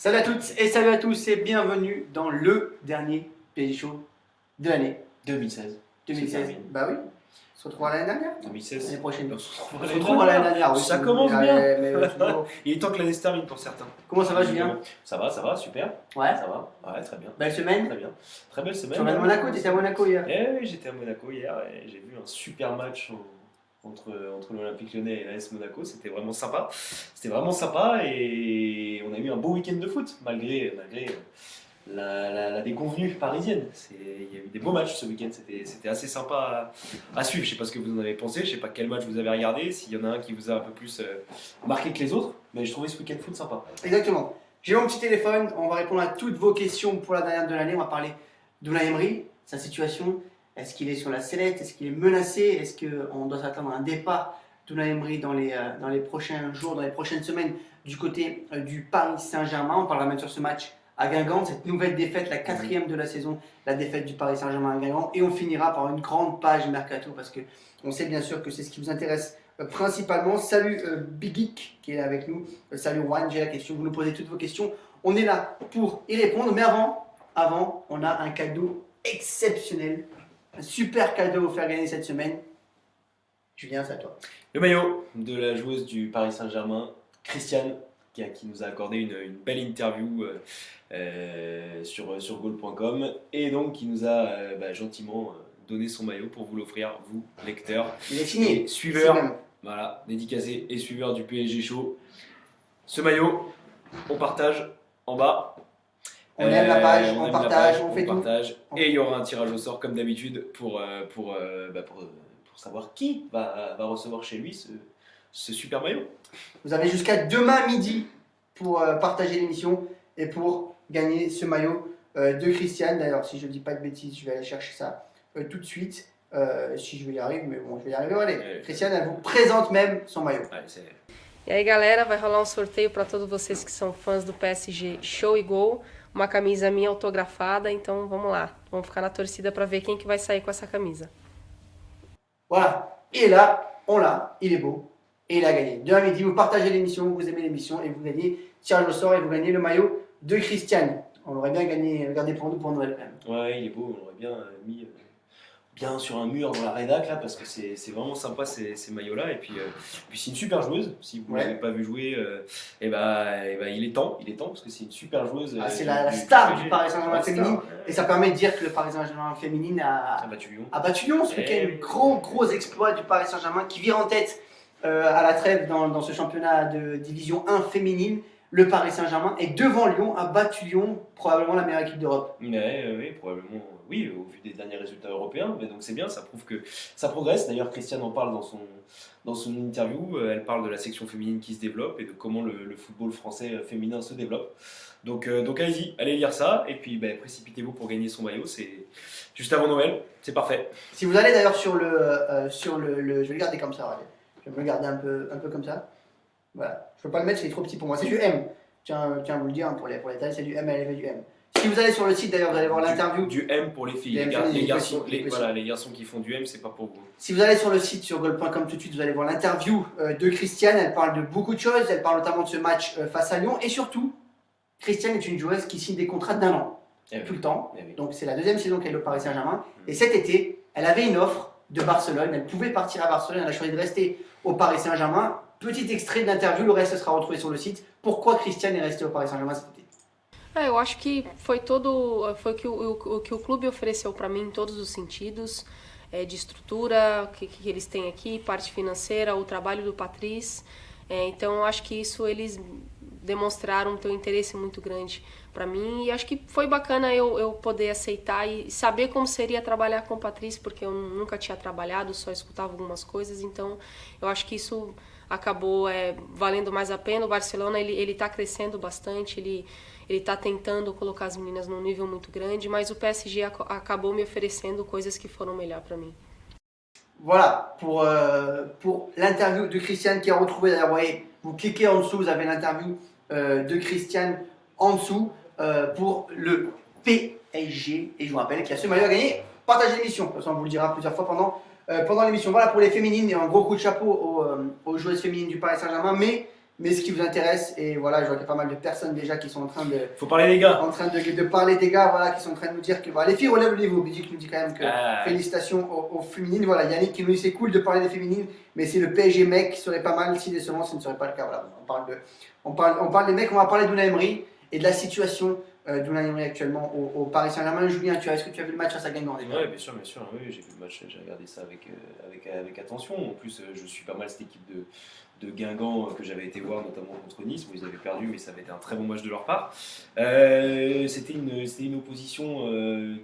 Salut à toutes et salut à tous et bienvenue dans le dernier PSG Show de l'année 2016. 2016. Bah oui, on se retrouvera l'année dernière. 2016. L'année prochaine. On On se se retrouvera l'année dernière. Oui, Ça si commence vous- bien. mais toujours. Il est temps que l'année se termine pour certains. Comment ça va, Julien? Ça va, super. Ouais. Ça va, ouais, très bien. Belle semaine. Très bien. Très belle semaine. Tu reviens de Monaco, t'étais à Monaco hier. Oui, j'étais à Monaco hier et j'ai vu un super match entre l'Olympique Lyonnais et l'AS Monaco. C'était vraiment sympa. Et on a eu un beau week-end de foot malgré la déconvenue parisienne. Il y a eu des beaux matchs ce week-end, c'était assez sympa à suivre. Je ne sais pas ce que vous en avez pensé, je ne sais pas quel match vous avez regardé, s'il y en a un qui vous a un peu plus marqué que les autres, mais je trouvais ce week-end foot sympa. Exactement. J'ai mon petit téléphone, on va répondre à toutes vos questions pour la dernière de l'année. On va parler d'Unai Emery, sa situation. Est-ce qu'il est sur la sellette? Est-ce qu'il est menacé? Est-ce qu'on doit s'attendre à un départ d'Unai Emery dans les prochains jours, dans les prochaines semaines du côté du Paris Saint-Germain? On parlera même sur ce match à Guingamp, cette nouvelle défaite, la 4e de la saison, la défaite du Paris Saint-Germain à Guingamp. Et on finira par une grande page mercato parce qu'on sait bien sûr que c'est ce qui vous intéresse principalement. Salut Big Geek qui est là avec nous. Salut Juan, j'ai la question. Vous nous posez toutes vos questions. On est là pour y répondre. Mais avant, on a un cadeau exceptionnel. Un super cadeau offert gagner cette semaine. Julien, c'est à toi. Le maillot de la joueuse du Paris Saint-Germain, Christiane, qui nous a accordé une belle interview sur goal.com et donc qui nous a gentiment donné son maillot pour vous l'offrir, vous, lecteurs. Il est signé. Et suiveurs, voilà, dédicacé et suiveurs du PSG Show. Ce maillot, on partage en bas. On aime la page, on partage, on fait tout. Et il y aura un tirage au sort comme d'habitude pour savoir qui va recevoir chez lui ce super maillot. Vous avez jusqu'à demain midi pour partager l'émission et pour gagner ce maillot de Christiane. D'ailleurs, si je ne dis pas de bêtises, je vais aller chercher ça tout de suite. Si je vais y arriver, mais bon, je vais y arriver. Allez, Christiane, elle vous présente même son maillot. E aí, galera, vai rolar sorteio para todos vocês que são fãs do PSG Show e Gol. Uma camisa minha autografada, então vamos lá. Vamos ficar na torcida para ver quem que vai sair com essa camisa. Voilà, et là, on l'a, il est beau, et il a gagné. Demain midi, vous partagez l'émission, vous aimez l'émission, et vous gagnez tirage au sort, et vous gagnez le maillot de Christiane. On l'aurait bien gagné, regardez pour nous pour Noël quand même. Ouais, il est beau, on l'aurait bien mis bien sur un mur dans la rédac là, parce que c'est vraiment sympa ces maillots-là, et puis c'est une super joueuse, si vous ne l'avez pas vu jouer, il est temps, parce que c'est une super joueuse. C'est la star du Paris Saint-Germain féminine, et ça permet de dire que le Paris Saint-Germain féminine a battu Lyon ce week-end. Gros exploit du Paris Saint-Germain qui vire en tête à la trêve dans ce championnat de division 1 féminine. Le Paris Saint-Germain est devant Lyon, a battu Lyon, probablement la meilleure équipe d'Europe. Oui, probablement, oui, au vu des derniers résultats européens. Mais donc c'est bien, ça prouve que ça progresse. D'ailleurs, Christiane en parle dans son interview. Elle parle de la section féminine qui se développe et de comment le football français féminin se développe. Donc allez-y, allez lire ça. Et puis précipitez-vous pour gagner son maillot. C'est juste avant Noël, c'est parfait. Si vous allez d'ailleurs sur le je vais le garder comme ça, regardez. Je vais me le garder un peu comme ça. Voilà, je peux pas le mettre, c'est trop petit pour moi. C'est du M. Tiens, vous le dire hein, pour les tailles, c'est du M à l'élevé du M. Si vous allez sur le site d'ailleurs, vous allez voir l'interview. Du M pour les filles. Les garçons qui font du M, c'est pas pour vous. Si vous allez sur le site sur goal.com tout de suite, vous allez voir l'interview de Christiane. Elle parle de beaucoup de choses. Elle parle notamment de ce match face à Lyon. Et surtout, Christiane est une joueuse qui signe des contrats d'1 an. Tout le temps. Donc c'est la 2e saison qu'elle est au Paris Saint-Germain. Et cet été, elle avait une offre de Barcelone. Elle pouvait partir à Barcelone. Elle a choisi de rester au Paris Saint-Germain. Petit extrait de l'interview, le reste sera retrouvé sur le site. Pourquoi Christiane est restée au Paris Saint-Germain cet été? Eu acho que foi o que o clube ofereceu para mim em todos os sentidos, de estrutura, que eles têm aqui, parte financeira, o trabalho do Patrice. Então eu acho que isso eles demonstraram ter um interesse muito grande para mim e acho que foi bacana eu poder aceitar e saber como seria trabalhar com o Patrice, porque eu nunca tinha trabalhado, só escutava algumas coisas, então eu acho que isso acabou valendo mais a pena. O Barcelona ele está crescendo bastante, ele está tentando colocar as meninas num nível muito grande, mas o PSG acabou me oferecendo coisas que foram melhor para mim. Voilà, pour l'interview de Christiane qui est retrouvée, d'ailleurs, vous voyez, vous cliquez en dessous, vous avez l'interview de Christiane en dessous pour le PSG. Et je vous rappelle qu'il y a ce maillot à gagner. Partagez l'émission, de toute façon on vous le dira plusieurs fois pendant l'émission. Voilà pour les féminines, et un gros coup de chapeau aux joueuses féminines du Paris Saint-Germain, mais Mais ce qui vous intéresse, et voilà, je vois qu'il y a pas mal de personnes déjà qui sont en train de, Faut parler des gars. de parler des gars, voilà, qui sont en train de nous dire que voilà, les filles relèvent le niveau. Bidic nous dit quand même que Ah. félicitations aux féminines. Voilà, Yannick qui nous dit c'est cool de parler des féminines, mais c'est le PSG mec qui serait pas mal si décevant, ce ne serait pas le cas. Voilà, on parle des mecs, on va parler d'Unai Emery et de la situation d'Unai Emery actuellement au Paris Saint-Germain. Julien, est-ce que tu as vu le match face à Guingamp? Ouais, bien sûr, oui, j'ai vu le match, j'ai regardé ça avec attention. En plus, je suis pas mal cette équipe de Guingamp que j'avais été voir, notamment contre Nice, où ils avaient perdu, mais ça avait été un très bon match de leur part. C'était une opposition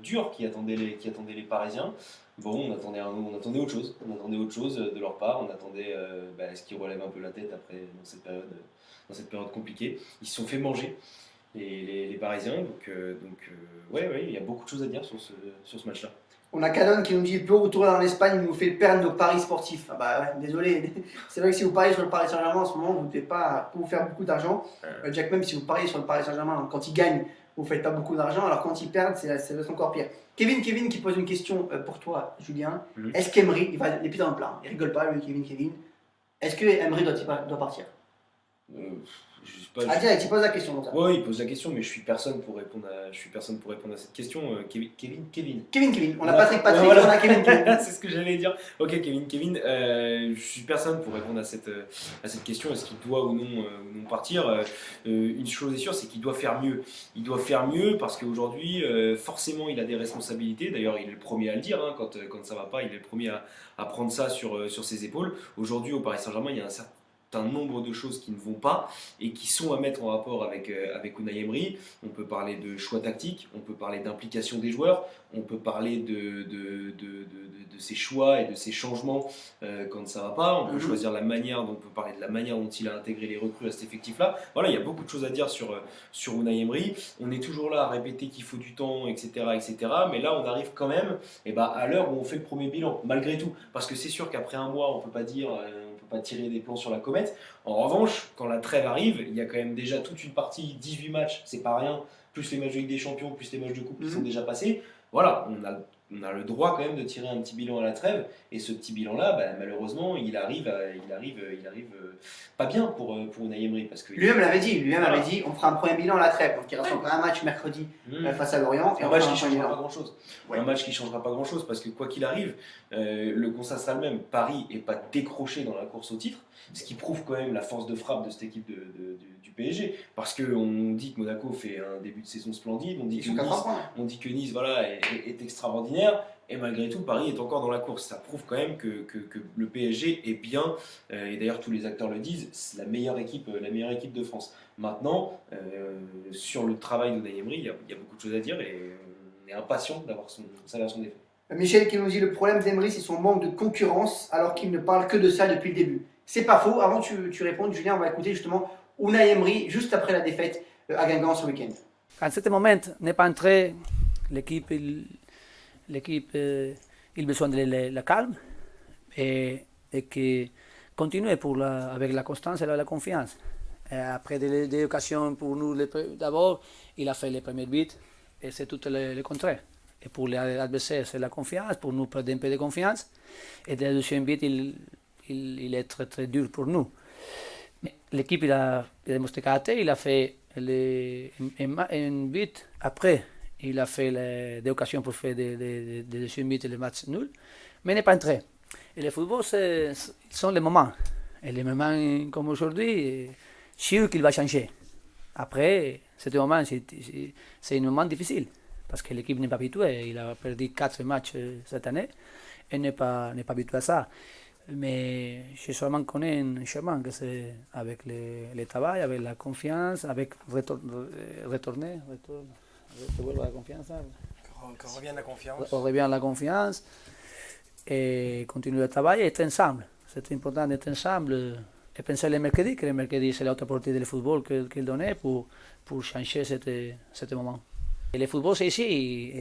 dure qui attendait les Parisiens. Bon, on attendait autre chose. On attendait autre chose de leur part. On attendait ce qu'ils relèvent un peu la tête après dans cette période compliquée. Ils se sont fait manger. Les Parisiens, ouais, il y a beaucoup de choses à dire sur ce match-là. On a Canon qui nous dit peut retourner en Espagne, il nous fait perdre nos paris sportifs. Ah bah ouais, désolé. C'est vrai que si vous pariez sur le Paris Saint-Germain en ce moment, vous ne devez pas vous faire beaucoup d'argent. Jack, même si vous pariez sur le Paris Saint-Germain, quand ils gagnent, vous ne faites pas beaucoup d'argent. Alors quand ils perdent, ça va être encore pire. Kevin qui pose une question pour toi, Julien. Est-ce qu'Emery, il va les pieds dans le plat, il rigole pas, lui, Kevin. Est-ce que Emery doit partir? Direct, il pose la question. Oui, il pose la question, mais je suis personne pour répondre à cette question. Kevin. On a Patrick, on a Kevin. C'est ce que j'allais dire. Ok, Kevin. Je suis personne pour répondre à cette question. Est-ce qu'il doit ou non partir? Une chose est sûre, c'est qu'il doit faire mieux. Il doit faire mieux parce qu'aujourd'hui, forcément, il a des responsabilités. D'ailleurs, il est le premier à le dire. Hein, quand ça va pas, il est le premier à prendre ça sur ses épaules. Aujourd'hui, au Paris Saint-Germain, il y a un nombre de choses qui ne vont pas et qui sont à mettre en rapport avec Unai Emery. On peut parler de choix tactiques, on peut parler d'implication des joueurs, on peut parler de ses choix et de ses changements quand ça ne va pas. On peut choisir la manière, on peut parler de la manière dont il a intégré les recrues à cet effectif-là. Voilà, il y a beaucoup de choses à dire sur Unai Emery. On est toujours là à répéter qu'il faut du temps, etc. Mais là, on arrive quand même à l'heure où on fait le premier bilan, malgré tout. Parce que c'est sûr qu'après un mois, on ne peut pas dire... pas tirer des plans sur la comète. En revanche, quand la trêve arrive, il y a quand même déjà toute une partie, 18 matchs, c'est pas rien, plus les matchs de Ligue des Champions, plus les matchs de Coupe qui sont déjà passés. Voilà, on a le droit quand même de tirer un petit bilan à la trêve, et ce petit bilan-là, malheureusement, il arrive pas bien pour Unai Emery. Parce que lui-même l'avait dit, on fera un premier bilan à la trêve, donc il reste encore un match mercredi face à Lorient. Un match qui ne changera pas grand-chose. Un match qui ne changera pas grand-chose, parce que quoi qu'il arrive, le constat sera le même. Paris n'est pas décroché dans la course au titre, ce qui prouve quand même la force de frappe de cette équipe du PSG, parce qu'on dit que Monaco fait un début de saison splendide, on dit que Nice voilà, est extraordinaire, et malgré tout Paris est encore dans la course. Ça prouve quand même que le PSG est bien, et d'ailleurs tous les acteurs le disent, c'est la meilleure équipe de France. Maintenant, sur le travail d'Unai Emery, il y a beaucoup de choses à dire, et on est impatient d'avoir sa version des faits. Michel qui nous dit le problème d'Emery, c'est son manque de concurrence, alors qu'il ne parle que de ça depuis le début. C'est pas faux. Avant que tu répondes, Julien, on va écouter justement Unai Emery juste après la défaite à Guingamp ce week-end. En ce moment n'est pas entré, l'équipe il a besoin de la calme et que continue avec la constance et la confiance. Et après des occasions pour nous, d'abord, il a fait les premiers buts et c'est tout le contraire. Et pour l'adversaire, c'est la confiance, pour nous, perdre un peu de confiance. Et le deuxième but, il est très, très dur pour nous. L'équipe, il a démontré caractère, il a fait un but. Après, il a fait des occasions pour faire des deuxième but et les matchs nuls, mais il n'est pas entré. Et le football, ce sont les moments. Et les moments comme aujourd'hui, sûr qu'il va changer. Après, ce moment, c'est un moment difficile. Parce que l'équipe n'est pas habituée. Il a perdu 4 matchs cette année et n'est pas habitué à ça. Mais je seulement connais un chemin que c'est avec le travail, avec la confiance, avec retourner la confiance. Qu'on revienne la confiance. On revient la confiance et continuer le travail et être ensemble. C'est important d'être ensemble et penser le mercredi, que le mercredi c'est l'autre partie du football qu'il donnait pour changer ce moment. Et le football, c'est ici.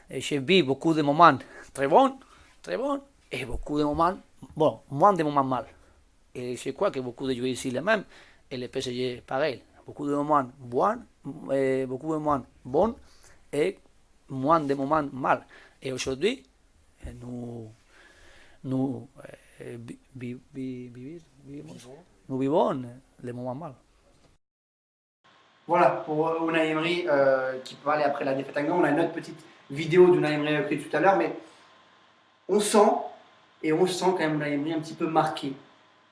J'ai vu beaucoup de moments très bons, et beaucoup de moments, moins de moments mal. Et je crois que beaucoup de joueurs ici les mêmes, et le PSG pareil. Beaucoup de moments bons, et moins de moments mal. Et aujourd'hui, nous nous vivons les moments mal. Voilà, pour Unai Emery qui parlait après la défaite à Gand. On a une autre petite vidéo d'Unai Emery prise tout à l'heure, mais on sent quand même Unai Emery un petit peu marqué.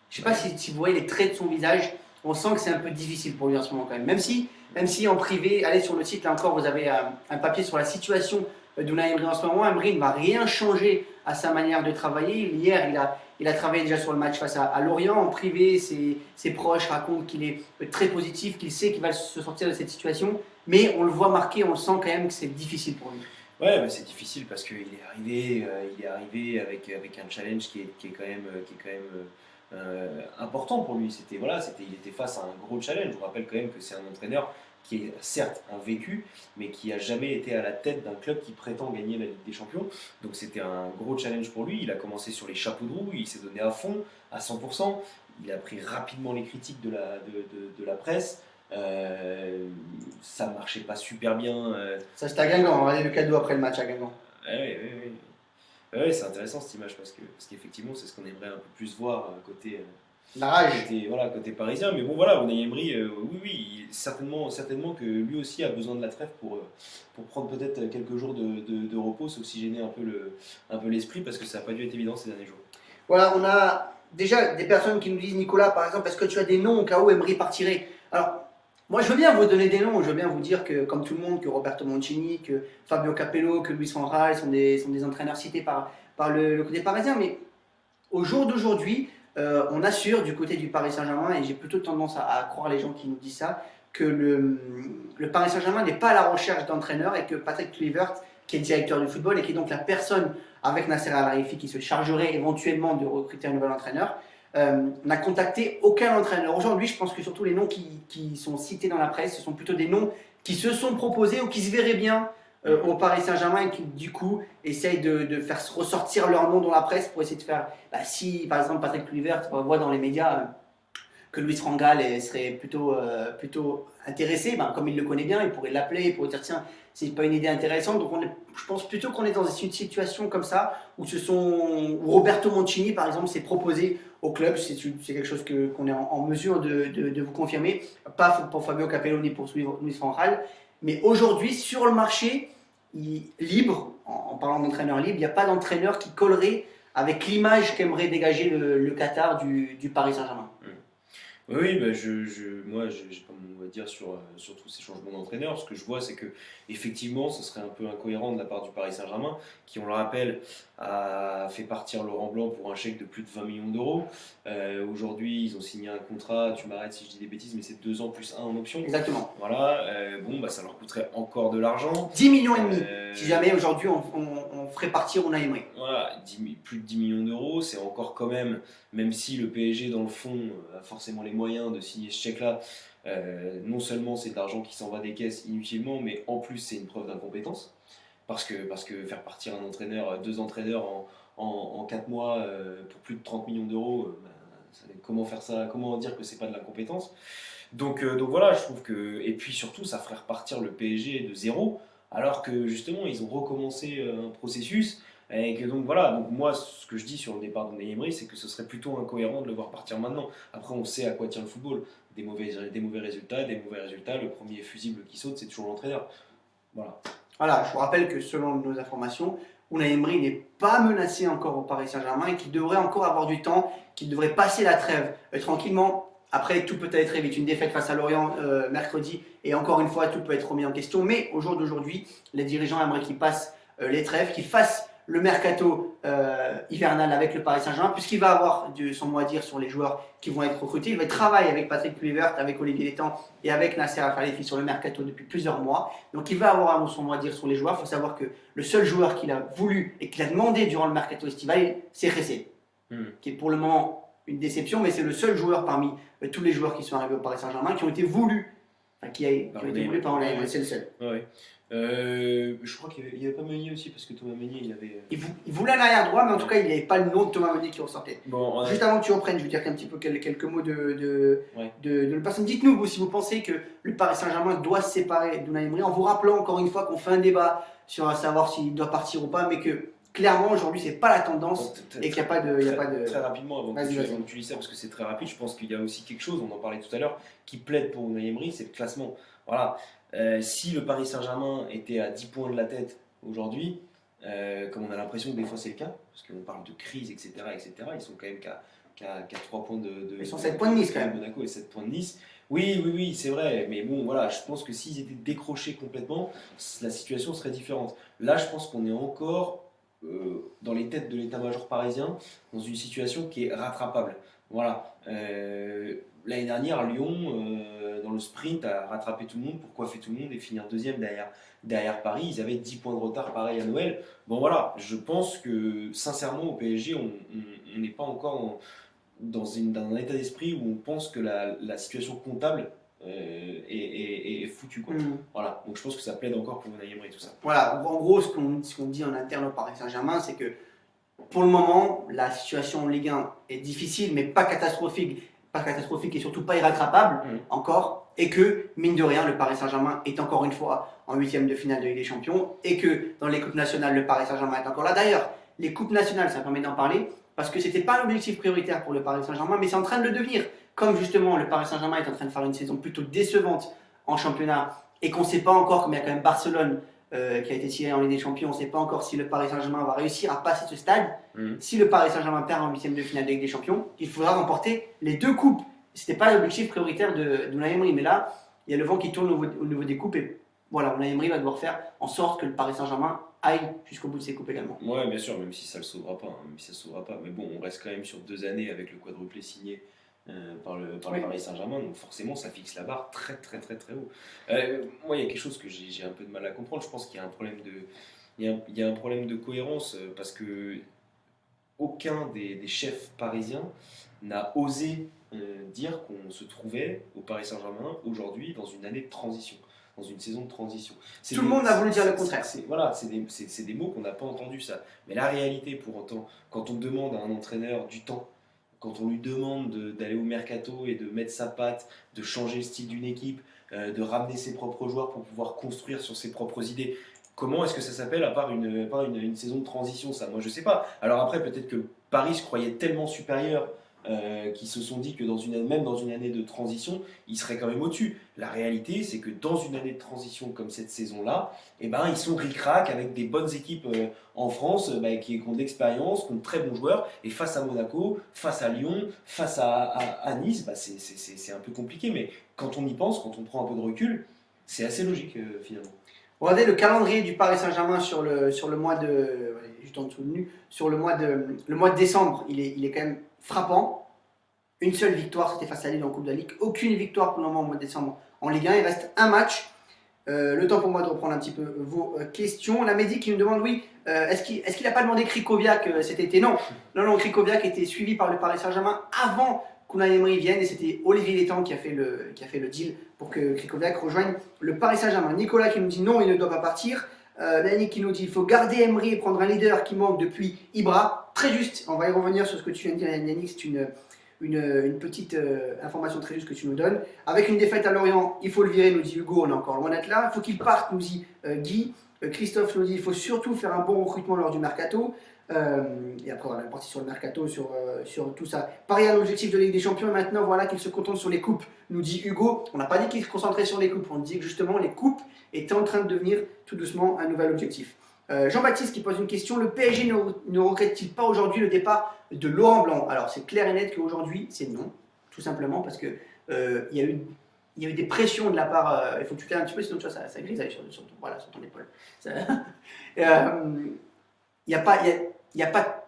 Je ne sais pas si vous voyez les traits de son visage, on sent que c'est un peu difficile pour lui en ce moment quand même. Même si en privé, allez sur le site, là encore, vous avez un papier sur la situation d'Unai Emery en ce moment. Emery ne va rien changer à sa manière de travailler. Hier, il a travaillé déjà sur le match face à Lorient. En privé, ses proches racontent qu'il est très positif, qu'il sait qu'il va se sortir de cette situation. Mais on le voit marqué, on le sent quand même que c'est difficile pour lui. Ouais, mais c'est difficile parce qu'il est arrivé avec un challenge qui est quand même important pour lui. Il était face à un gros challenge. Je vous rappelle quand même que c'est un entraîneur qui est certes un vécu, mais qui n'a jamais été à la tête d'un club qui prétend gagner la Ligue des Champions. Donc c'était un gros challenge pour lui. Il a commencé sur les chapeaux de roue, il s'est donné à fond, à 100%. Il a pris rapidement les critiques de la presse. Ça ne marchait pas super bien. Ça, c'était à Guingamp. Regardez le cadeau après le match à Guingamp. Ouais, c'est intéressant cette image parce qu'effectivement, c'est ce qu'on aimerait un peu plus voir côté. La rage. Côté parisien, mais bon voilà, Unai Emery, oui, certainement que lui aussi a besoin de la trêve pour prendre peut-être quelques jours de repos, s'oxygéner un peu l'esprit parce que ça n'a pas dû être évident ces derniers jours. Voilà, on a déjà des personnes qui nous disent, Nicolas, par exemple, est-ce que tu as des noms au cas où Emery partirait? Alors, moi je veux bien vous donner des noms, je veux bien vous dire que, comme tout le monde, que Roberto Mancini, que Fabio Capello, que Luis van Gaal sont des entraîneurs cités par le côté parisien, mais au jour d'aujourd'hui, on assure du côté du Paris Saint-Germain, et j'ai plutôt tendance à croire les gens qui nous disent ça, que le Paris Saint-Germain n'est pas à la recherche d'entraîneurs et que Patrick Kluivert, qui est directeur du football et qui est donc la personne avec Nasser Al-Khelaifi qui se chargerait éventuellement de recruter un nouvel entraîneur, n'a contacté aucun entraîneur. Aujourd'hui, je pense que surtout les noms qui sont cités dans la presse, ce sont plutôt des noms qui se sont proposés ou qui se verraient bien au Paris Saint-Germain et qui du coup essayent de faire ressortir leur nom dans la presse pour essayer de faire, si par exemple Patrick Kluivert voit dans les médias que Luis van Gaal serait plutôt intéressé, comme il le connaît bien, il pourrait l'appeler, il pourrait dire tiens, c'est pas une idée intéressante. Donc je pense plutôt qu'on est dans une situation comme ça où Roberto Mancini par exemple s'est proposé au club. C'est quelque chose qu'on est en mesure de vous confirmer, pas pour Fabio Capello ni pour Luis van Gaal, mais aujourd'hui sur le marché libre, en parlant d'entraîneur libre, il n'y a pas d'entraîneur qui collerait avec l'image qu'aimerait dégager le Qatar du Paris Saint-Germain. Oui, moi, j'ai pas mon mot à dire sur tous ces changements d'entraîneur. Ce que je vois, c'est que effectivement, ce serait un peu incohérent de la part du Paris Saint-Germain, qui, on le rappelle, a fait partir Laurent Blanc pour un chèque de plus de 20 millions d'euros. Aujourd'hui, ils ont signé un contrat, tu m'arrêtes si je dis des bêtises, mais c'est 2 ans plus 1 en option. Exactement. Voilà, ça leur coûterait encore de l'argent. 10 millions et demi, si jamais aujourd'hui on ferait partir Unai Emery. Voilà, plus de 10 millions d'euros, c'est encore quand même si le PSG dans le fond a forcément les moyens de signer ce chèque-là, non seulement c'est de l'argent qui s'en va des caisses inutilement, mais en plus c'est une preuve d'incompétence. Parce que faire partir deux entraîneurs en 4 mois pour plus de 30 millions d'euros, comment faire ça, comment dire que c'est pas de l'incompétence. Donc voilà, je trouve que. Et puis surtout, ça ferait repartir le PSG de zéro, alors que justement, ils ont recommencé un processus. Et que donc voilà, donc moi, ce que je dis sur le départ d'Unai Emery, c'est que ce serait plutôt incohérent de le voir partir maintenant. Après, on sait à quoi tient le football. Des mauvais résultats, le premier fusible qui saute, c'est toujours l'entraîneur. Voilà, je vous rappelle que selon nos informations, Unai Emery n'est pas menacé encore au Paris Saint-Germain et qu'il devrait encore avoir du temps, qu'il devrait passer la trêve tranquillement. Après, tout peut être très vite. Une défaite face à Lorient mercredi, et encore une fois, tout peut être remis en question. Mais au jour d'aujourd'hui, les dirigeants aimeraient qu'il passe les trêves, qu'il fasse le mercato hivernal avec le Paris Saint-Germain, puisqu'il va avoir son mot à dire sur les joueurs qui vont être recrutés. Il va travailler avec Patrick Kluivert, avec Olivier Létang et avec Nasser Al-Khelaifi sur le mercato depuis plusieurs mois. Donc il va avoir son mot à dire sur les joueurs. Il faut savoir que le seul joueur qu'il a voulu et qu'il a demandé durant le mercato estival, c'est Ressé, qui est pour le moment une déception, mais c'est le seul joueur parmi tous les joueurs qui sont arrivés au Paris Saint-Germain qui ont été voulus, qui ont été voulus par Unai Emery, c'est le seul. Ouais. Je crois qu'il n'y avait pas Meunier aussi, parce que Thomas Meunier, il avait. Il voulait un arrière droit, mais en tout cas, il n'y avait pas le nom de Thomas Meunier qui ressortait. Bon, juste avant que tu reprennes, je vais dire un petit peu quelques mots de la personne. Dites-nous, vous, si vous pensez que le Paris Saint-Germain doit se séparer d'Unai Emery, en vous rappelant encore une fois qu'on fait un débat sur savoir s'il doit partir ou pas, mais que clairement aujourd'hui c'est pas la tendance et qu'il n'y a pas de. Très rapidement, avant Vas-y, vas-y. que tu lis ça, parce que c'est très rapide, je pense qu'il y a aussi quelque chose, on en parlait tout à l'heure, qui plaide pour Unai Emery, c'est le classement. Voilà. Si le Paris Saint-Germain était à 10 points de la tête aujourd'hui, comme on a l'impression que des fois c'est le cas, parce qu'on parle de crise, etc., ils sont quand même qu'à 3 points de. Ils sont 7 points de Nice quand même. Monaco et 7 points de Nice. Oui, c'est vrai, mais bon, voilà, je pense que s'ils étaient décrochés complètement, la situation serait différente. Là, je pense qu'on est encore dans les têtes de l'état-major parisien, dans une situation qui est rattrapable. Voilà. L'année dernière, Lyon, dans le sprint, a rattrapé tout le monde pour coiffer tout le monde et finir deuxième derrière Paris. Ils avaient 10 points de retard, pareil à Noël. Bon, voilà, je pense que sincèrement, au PSG, on n'est pas encore dans un état d'esprit où on pense que la situation comptable est foutue, quoi. Voilà, donc je pense que ça plaide encore pour Unai Emery et tout ça. Voilà, en gros, ce qu'on dit en interne au Paris Saint-Germain, c'est que pour le moment, la situation en Ligue 1 est difficile, mais pas catastrophique et surtout pas irrattrapable encore, et que, mine de rien, le Paris Saint-Germain est encore une fois en huitième de finale de Ligue des Champions, et que dans les coupes nationales, le Paris Saint-Germain est encore là. D'ailleurs, les coupes nationales, ça permet d'en parler, parce que c'était pas un objectif prioritaire pour le Paris Saint-Germain, mais c'est en train de le devenir. Comme justement le Paris Saint-Germain est en train de faire une saison plutôt décevante en championnat, et qu'on ne sait pas encore, comme il y a quand même Barcelone qui a été tiré en Ligue des Champions, on ne sait pas encore si le Paris Saint-Germain va réussir à passer ce stade. Si le Paris Saint-Germain perd en huitième de finale de Ligue des Champions, il faudra remporter les deux coupes. Ce n'était pas l'objectif prioritaire de Unai Emery, mais là, il y a le vent qui tourne au niveau des coupes, et voilà, Unai Emery va devoir faire en sorte que le Paris Saint-Germain aille jusqu'au bout de ses coupes également. Ouais, bien sûr, même si ça ne le sauvera pas, mais bon, on reste quand même sur 2 années avec le quadruplé signé par le Paris Saint-Germain, donc forcément ça fixe la barre très haut. Moi, il y a quelque chose que j'ai un peu de mal à comprendre. Je pense qu'il y a un problème il y a un problème de cohérence, parce que aucun des chefs parisiens n'a osé dire qu'on se trouvait au Paris Saint-Germain aujourd'hui dans une année de transition, dans une saison de transition. Tout le monde a voulu dire le contraire. Voilà, c'est des mots qu'on n'a pas entendus, ça. Mais la réalité, pour autant, quand on demande à un entraîneur du temps, quand on lui demande d'aller au mercato et de mettre sa patte, de changer le style d'une équipe, de ramener ses propres joueurs pour pouvoir construire sur ses propres idées, comment est-ce que ça s'appelle à part une saison de transition, ça? Moi, je sais pas. Alors après, peut-être que Paris se croyait tellement supérieur qu'ils se sont dit que même dans une année de transition, ils seraient quand même au-dessus. La réalité, c'est que dans une année de transition comme cette saison-là, eh ben, ils sont ric-rac avec des bonnes équipes en France qui ont de l'expérience, qui ont de très bons joueurs. Et face à Monaco, face à Lyon, face à Nice, c'est un peu compliqué. Mais quand on y pense, quand on prend un peu de recul, c'est assez logique finalement. Regardez le calendrier du Paris Saint-Germain sur le mois de, juste en dessous de nu, sur le mois de décembre, il est quand même frappant. Une seule victoire, c'était face à Lille en Coupe de la Ligue. Aucune victoire pour le moment au mois de décembre en Ligue 1. Il reste un match. Le temps pour moi de reprendre un petit peu vos questions. La Mehdi qui nous demande, oui, est-ce qu'il n'a pas demandé Krikoviak cet été? Non, Krikoviak était suivi par le Paris Saint-Germain avant qu'Unai Emery vienne, et c'était Olivier Létang qui a fait le deal pour que Krikoviak rejoigne le Paris Saint-Germain. Nicolas qui nous dit non, il ne doit pas partir. Yannick qui nous dit il faut garder Emery et prendre un leader qui manque depuis Ibra. Très juste, on va y revenir sur ce que tu viens de dire, Yannick, c'est une petite information très juste que tu nous donnes. Avec une défaite à Lorient, il faut le virer, nous dit Hugo, on est encore loin d'être là. Il faut qu'il parte, nous dit Guy. Christophe nous dit il faut surtout faire un bon recrutement lors du mercato. Et après, on est parti sur le mercato, sur tout ça. Paris a l'objectif de Ligue des Champions et maintenant, voilà qu'il se contente sur les coupes, nous dit Hugo. On n'a pas dit qu'il se concentrait sur les coupes, on dit que justement les coupes étaient en train de devenir tout doucement un nouvel objectif. Jean-Baptiste qui pose une question, le PSG ne regrette-t-il pas aujourd'hui le départ de Laurent Blanc? Alors c'est clair et net qu'aujourd'hui c'est non, tout simplement parce que il y a eu des pressions de la part, il faut que tu fais un petit peu sinon tu vois, ça grisaille sur ton épaule. Il n'y a pas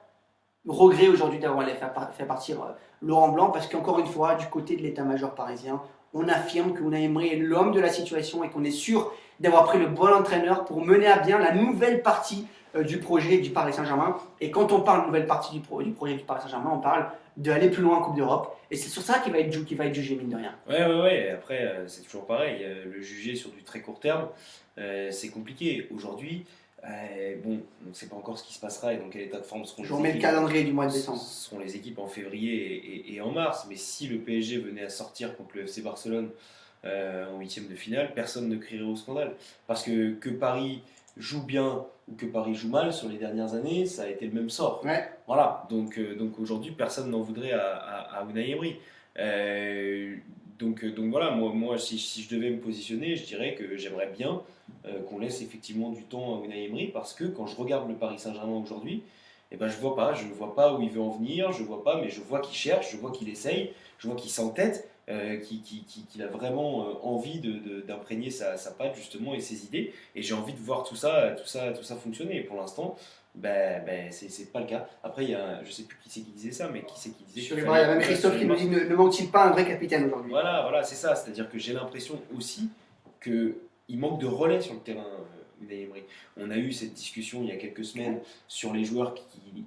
de regret aujourd'hui d'avoir fait partir Laurent Blanc, parce qu'encore une fois, du côté de l'état-major parisien, on affirme que Unai Emery est l'homme de la situation et qu'on est sûr d'avoir pris le bon entraîneur pour mener à bien la nouvelle partie du projet du Paris Saint-Germain. Et quand on parle de nouvelle partie du projet du Paris Saint-Germain, on parle d'aller plus loin en Coupe d'Europe. Et c'est sur ça qu'il va être jugé, mine de rien. Ouais. Après, c'est toujours pareil. Le juger sur du très court terme, c'est compliqué. Aujourd'hui, bon, on ne sait pas encore ce qui se passera et dans quel état de forme seront Je remets le calendrier du mois de décembre. Seront les équipes en février et en mars. Mais si le PSG venait à sortir contre le FC Barcelone en huitième de finale, personne ne crierait au scandale. Parce que Paris joue bien ou que Paris joue mal sur les dernières années, ça a été le même sort. Ouais. Voilà, donc aujourd'hui, personne n'en voudrait à Unai Emery. Donc voilà, moi si je devais me positionner, je dirais que j'aimerais bien qu'on laisse effectivement du temps à Unai Emery, parce que quand je regarde le Paris Saint-Germain aujourd'hui, eh ben, je ne vois pas où il veut en venir, je vois pas, mais je vois qu'il cherche, je vois qu'il essaye, je vois qu'il s'entête, qu'il a vraiment envie d'imprégner sa patte justement et ses idées, et j'ai envie de voir tout ça fonctionner. Et pour l'instant, c'est pas le cas. Après, je sais plus qui c'est qui disait ça, mais qui c'est qui disait Sur qu'il les bras, il y a fallait- même Christophe sur qui les nous dit ne manque-t-il pas un vrai capitaine aujourd'hui? voilà, c'est ça. C'est-à-dire que j'ai l'impression aussi qu'il manque de relais sur le terrain, Unai Emery. On a eu cette discussion il y a quelques semaines sur les joueurs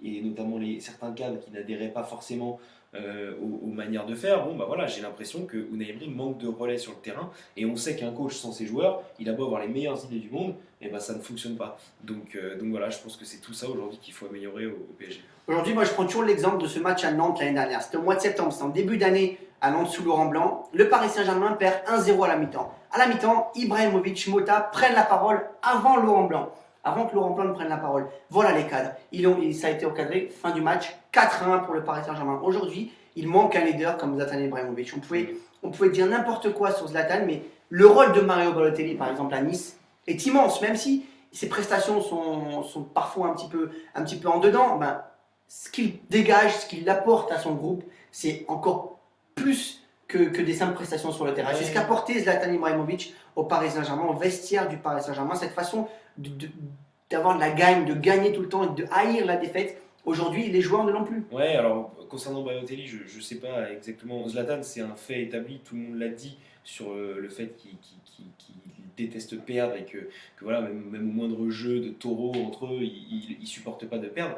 et notamment certains cadres qui n'adhéraient pas forcément aux manières de faire. Bon, bah voilà, j'ai l'impression que Unai Emery manque de relais sur le terrain, et on sait qu'un coach sans ses joueurs, il a beau avoir les meilleures idées du monde, et ben ça ne fonctionne pas. Donc voilà, je pense que c'est tout ça aujourd'hui qu'il faut améliorer au PSG. Aujourd'hui, moi, je prends toujours l'exemple de ce match à Nantes l'année dernière. C'était au mois de septembre, c'était en début d'année à Nantes sous Laurent Blanc. Le Paris Saint-Germain perd 1-0 à la mi-temps. À la mi-temps, Ibrahimovic, Mota prennent la parole avant Laurent Blanc. Avant que Laurent Blanc ne prenne la parole. Voilà les cadres. Ça a été encadré. Fin du match, 4-1 pour le Paris Saint-Germain. Aujourd'hui, il manque un leader comme Zlatan Ibrahimovic. On pouvait dire n'importe quoi sur Zlatan, mais le rôle de Mario Balotelli, par exemple, à Nice, est immense. Même si ses prestations sont parfois un petit peu en dedans, ben, ce qu'il dégage, ce qu'il apporte à son groupe, c'est encore plus que des simples prestations sur le terrain. C'est ce qu'a apporté Zlatan Ibrahimovic au Paris Saint-Germain, au vestiaire du Paris Saint-Germain, cette façon d'avoir de la gagne, de gagner tout le temps et de haïr la défaite. Aujourd'hui, les joueurs ne l'ont plus. Ouais, alors concernant Balotelli, je sais pas exactement. Zlatan, c'est un fait établi, tout le monde l'a dit sur le fait qu'il déteste perdre, et que voilà, même au moindre jeu de taureau entre eux, il supporte pas de perdre.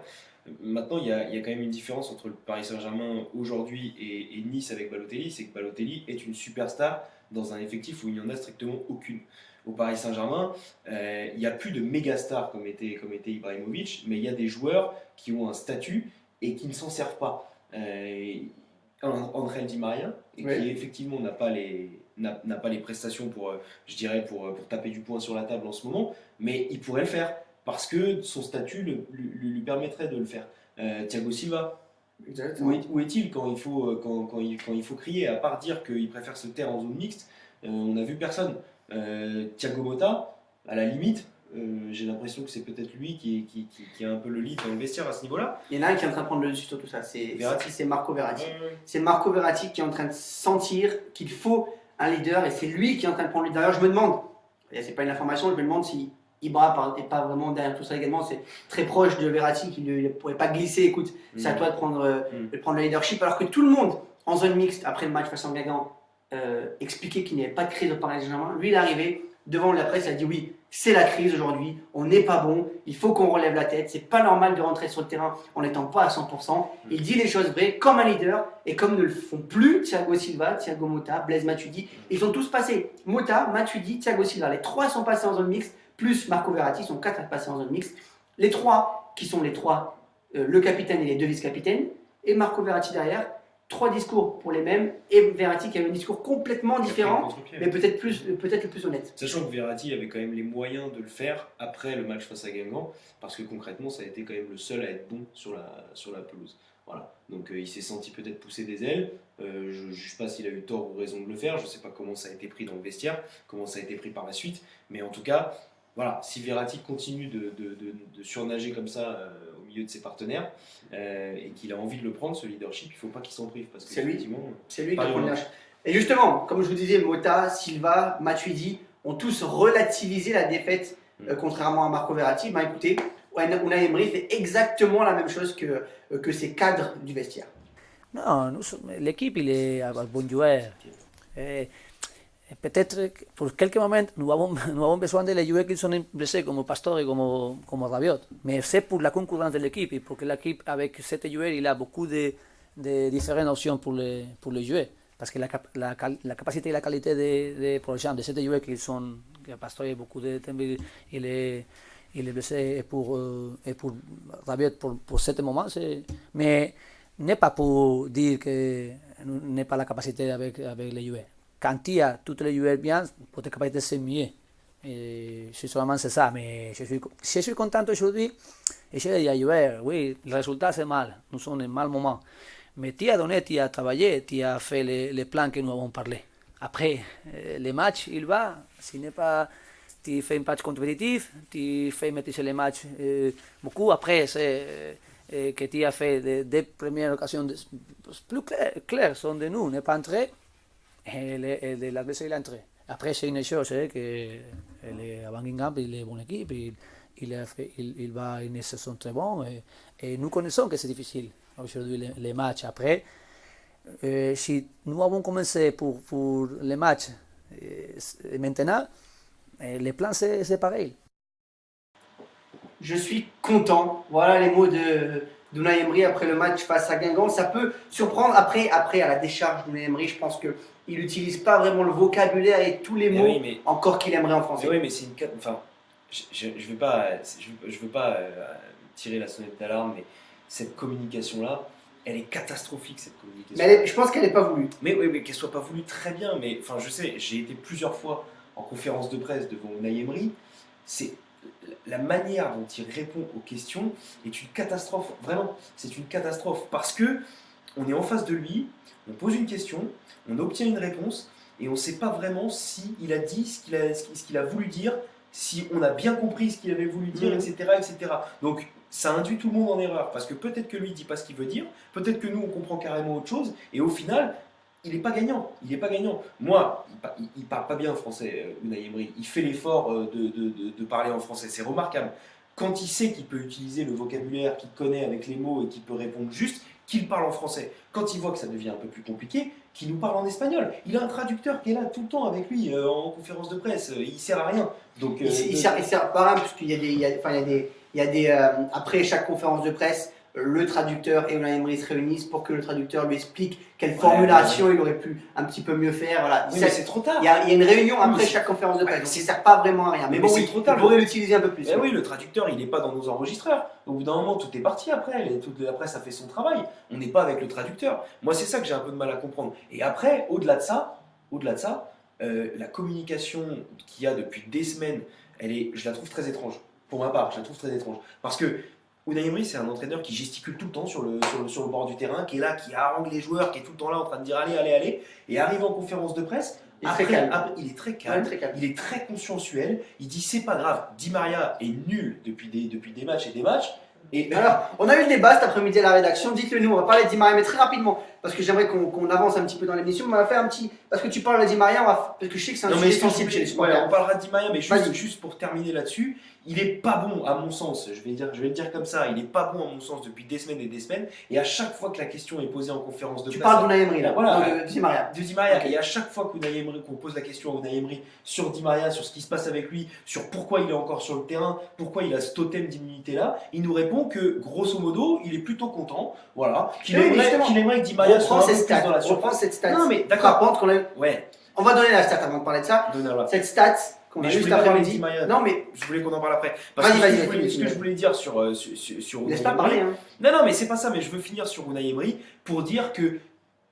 Maintenant, il y a quand même une différence entre le Paris Saint-Germain aujourd'hui et Nice avec Balotelli, c'est que Balotelli est une superstar dans un effectif où il n'y en a strictement aucune. Au Paris Saint-Germain, il n'y a plus de méga stars comme était Ibrahimovic, mais il y a des joueurs qui ont un statut et qui ne s'en servent pas. André Di Maria, qui effectivement n'a pas les prestations pour taper du poing sur la table en ce moment, mais il pourrait le faire parce que son statut lui permettrait de le faire. Thiago Silva, où est-il quand il faut crier, à part dire qu'il préfère se taire en zone mixte? On n'a vu personne. Thiago Motta, à la limite, j'ai l'impression que c'est peut-être lui qui a un peu le lead dans le vestiaire à ce niveau-là. Il y en a un qui est en train de prendre le dessus sur tout ça, c'est Marco Verratti. Ouais. C'est Marco Verratti qui est en train de sentir qu'il faut un leader, et c'est lui qui est en train de prendre le leader. D'ailleurs, je me demande, et c'est pas une information, je me demande si Ibra n'est pas vraiment derrière tout ça également. C'est très proche de Verratti qui ne pourrait pas glisser. Écoute, c'est à toi de prendre le leadership, alors que tout le monde en zone mixte après le match face à Guingamp expliquait qu'il n'y avait pas de crise au Paris Saint-Germain. Lui, il est arrivé devant la presse, il a dit oui, c'est la crise aujourd'hui, on n'est pas bon, il faut qu'on relève la tête, c'est pas normal de rentrer sur le terrain en n'étant pas à 100%. Il dit les choses vraies comme un leader, et comme ne le font plus Thiago Silva, Thiago Motta, Blaise Matuidi, ils sont tous passés. Motta, Matuidi, Thiago Silva, les trois sont passés en zone mixte, plus Marco Verratti, sont 4 à passer en zone mixte. Les trois, qui sont les trois, le capitaine et les deux vice-capitaines, et Marco Verratti derrière. 3 discours pour les mêmes, et Verratti qui avait un discours complètement différent, mais peut-être le plus honnête. Sachant que Verratti avait quand même les moyens de le faire après le match face à Guingamp, parce que concrètement ça a été quand même le seul à être bon sur la pelouse. Voilà. Donc il s'est senti peut-être pousser des ailes. Je ne juge pas s'il a eu tort ou raison de le faire. Je ne sais pas comment ça a été pris dans le vestiaire, comment ça a été pris par la suite, mais en tout cas, voilà, si Verratti continue de surnager comme ça au milieu de ses partenaires, et qu'il a envie de le prendre, ce leadership, il ne faut pas qu'il s'en prive, parce que c'est lui qui pas prend le leadership. Et justement, comme je vous disais, Motta, Silva, Matuidi ont tous relativisé la défaite, contrairement à Marco Verratti. Ben écoutez, Unai Emery fait exactement la même chose que ses cadres du vestiaire. Non, l'équipe il est un bon joueur. Peut-être pour quelques moments nous avons besoin de les joueurs qui sont blessés comme Pastore et comme Rabiot, mais c'est pour la concurrence de l'équipe, et pour que l'équipe avec 7 joueurs il a beaucoup de différentes options pour les jouer, parce que la capacité et la qualité de par exemple de 7 joueurs qui sont Pastore beaucoup de temps il est blessé, et pour Rabiot pour ce moment, mais n'est pas pour dire que n'est pas la capacité avec les joueurs. Quand il y a tous les joueurs bien, votre capacité c'est mieux. Et seulement c'est ça, mais je suis content aujourd'hui. Et je l'ai dit hier, oui, le résultat c'est mal, nous sommes en mal moment. Mais tu as donné, tu as travaillé, tu as fait les plans que nous avons parlé. Après, les matchs, il va, s'il n'est pas, tu fais un match compétitif, tu fais maîtriser les matchs beaucoup. Après, c'est que tu as fait des premières occasions plus claires sont de nous, n'est pas entré, et l'adversaire il est entré. Après, c'est une chose, que à Buckingham, il est une bonne équipe, il va une saison très bonne, et nous connaissons que c'est difficile aujourd'hui les matchs. Après, si nous avons commencé pour les matchs maintenant, les plans c'est pareil. Je suis content. Voilà les mots d'Unai Emery après le match face à Guingamp. Ça peut surprendre après à la décharge d'Unai Emery. Je pense qu'il n'utilise pas vraiment le vocabulaire et tous les mots encore qu'il aimerait en français. Oui, mais c'est une... Enfin, je veux pas tirer la sonnette d'alarme, mais cette communication-là, elle est catastrophique, cette communication. Mais je pense qu'elle n'est pas voulue. Mais oui, mais qu'elle soit pas voulue, très bien. Mais enfin, je sais, j'ai été plusieurs fois en conférence de presse devant Unai Emery. C'est la manière dont il répond aux questions est une catastrophe. Vraiment, c'est une catastrophe parce que on est en face de lui, on pose une question, on obtient une réponse et on ne sait pas vraiment si il a dit ce qu'il a voulu dire, si on a bien compris ce qu'il avait voulu dire, etc., etc. Donc ça induit tout le monde en erreur parce que peut-être que lui ne dit pas ce qu'il veut dire, peut-être que nous on comprend carrément autre chose et au final il n'est pas gagnant. Il n'est pas gagnant. Moi, il parle pas bien français, Unai Emery. Il fait l'effort de parler en français. C'est remarquable. Quand il sait qu'il peut utiliser le vocabulaire qu'il connaît avec les mots et qu'il peut répondre juste, qu'il parle en français. Quand il voit que ça devient un peu plus compliqué, qu'il nous parle en espagnol. Il a un traducteur qui est là tout le temps avec lui en conférence de presse. Il sert à rien. Donc, il sert pas à rien parce qu'il y a des après chaque conférence de presse, le traducteur et Unai Emery se réunissent pour que le traducteur lui explique quelle formulation il aurait pu un petit peu mieux faire. Voilà. Oui, mais c'est trop tard. Il y a une réunion après chaque conférence de presse, donc ça ne sert pas vraiment à rien. Mais bon, c'est trop tard. Il pourrait l'utiliser un peu plus. Mais oui, le traducteur, il n'est pas dans nos enregistreurs. Au bout d'un moment, tout est parti après. Toute la presse a fait son travail. On n'est pas avec le traducteur. Moi, c'est ça que j'ai un peu de mal à comprendre. Et après, au-delà de ça, la communication qu'il y a depuis des semaines, je la trouve très étrange. Pour ma part, je la trouve très étrange. Parce que Unai Emery, c'est un entraîneur qui gesticule tout le temps sur le bord du terrain, qui est là, qui harangue les joueurs, qui est tout le temps là en train de dire allez, allez, allez, et arrive en conférence de presse. Il est très calme, il est très conscienciel, il dit c'est pas grave, Di Maria est nul depuis des matchs et des matchs. Et alors, on a eu le débat cet après-midi à la rédaction, dites-le nous, on va parler de Di Maria, mais très rapidement, parce que j'aimerais qu'on avance un petit peu dans l'émission, mais on va faire un petit, parce que tu parles de Di Maria, parce que je sais que c'est un sujet sensible chez les supporters. On parlera de Di Maria, mais juste pour terminer là-dessus, il est pas bon à mon sens, je vais le dire comme ça, il est pas bon à mon sens depuis des semaines et des semaines, et à chaque fois que la question est posée en conférence de presse... Tu parles d'Unai Emery là, voilà, de Di Maria. De Di Maria, Okay. Et à chaque fois qu'on pose la question à Unai Emery sur Di Maria, sur ce qui se passe avec lui, sur pourquoi il est encore sur le terrain, pourquoi il a ce totem d'immunité là, il nous répond que grosso modo, il est plutôt content, voilà, qu'il aimerait que Di Maria soit un peu plus dans la surface. On prend cette stat. Non mais d'accord. Ouais. On va donner la stat avant de parler de ça. Cette stat qu'on a juste après-midi. Non mais je voulais qu'on en parle après. Ce que je voulais dire sur Laisse pas parler. Hein. Non mais c'est pas ça. Mais je veux finir sur Unai Emery pour dire que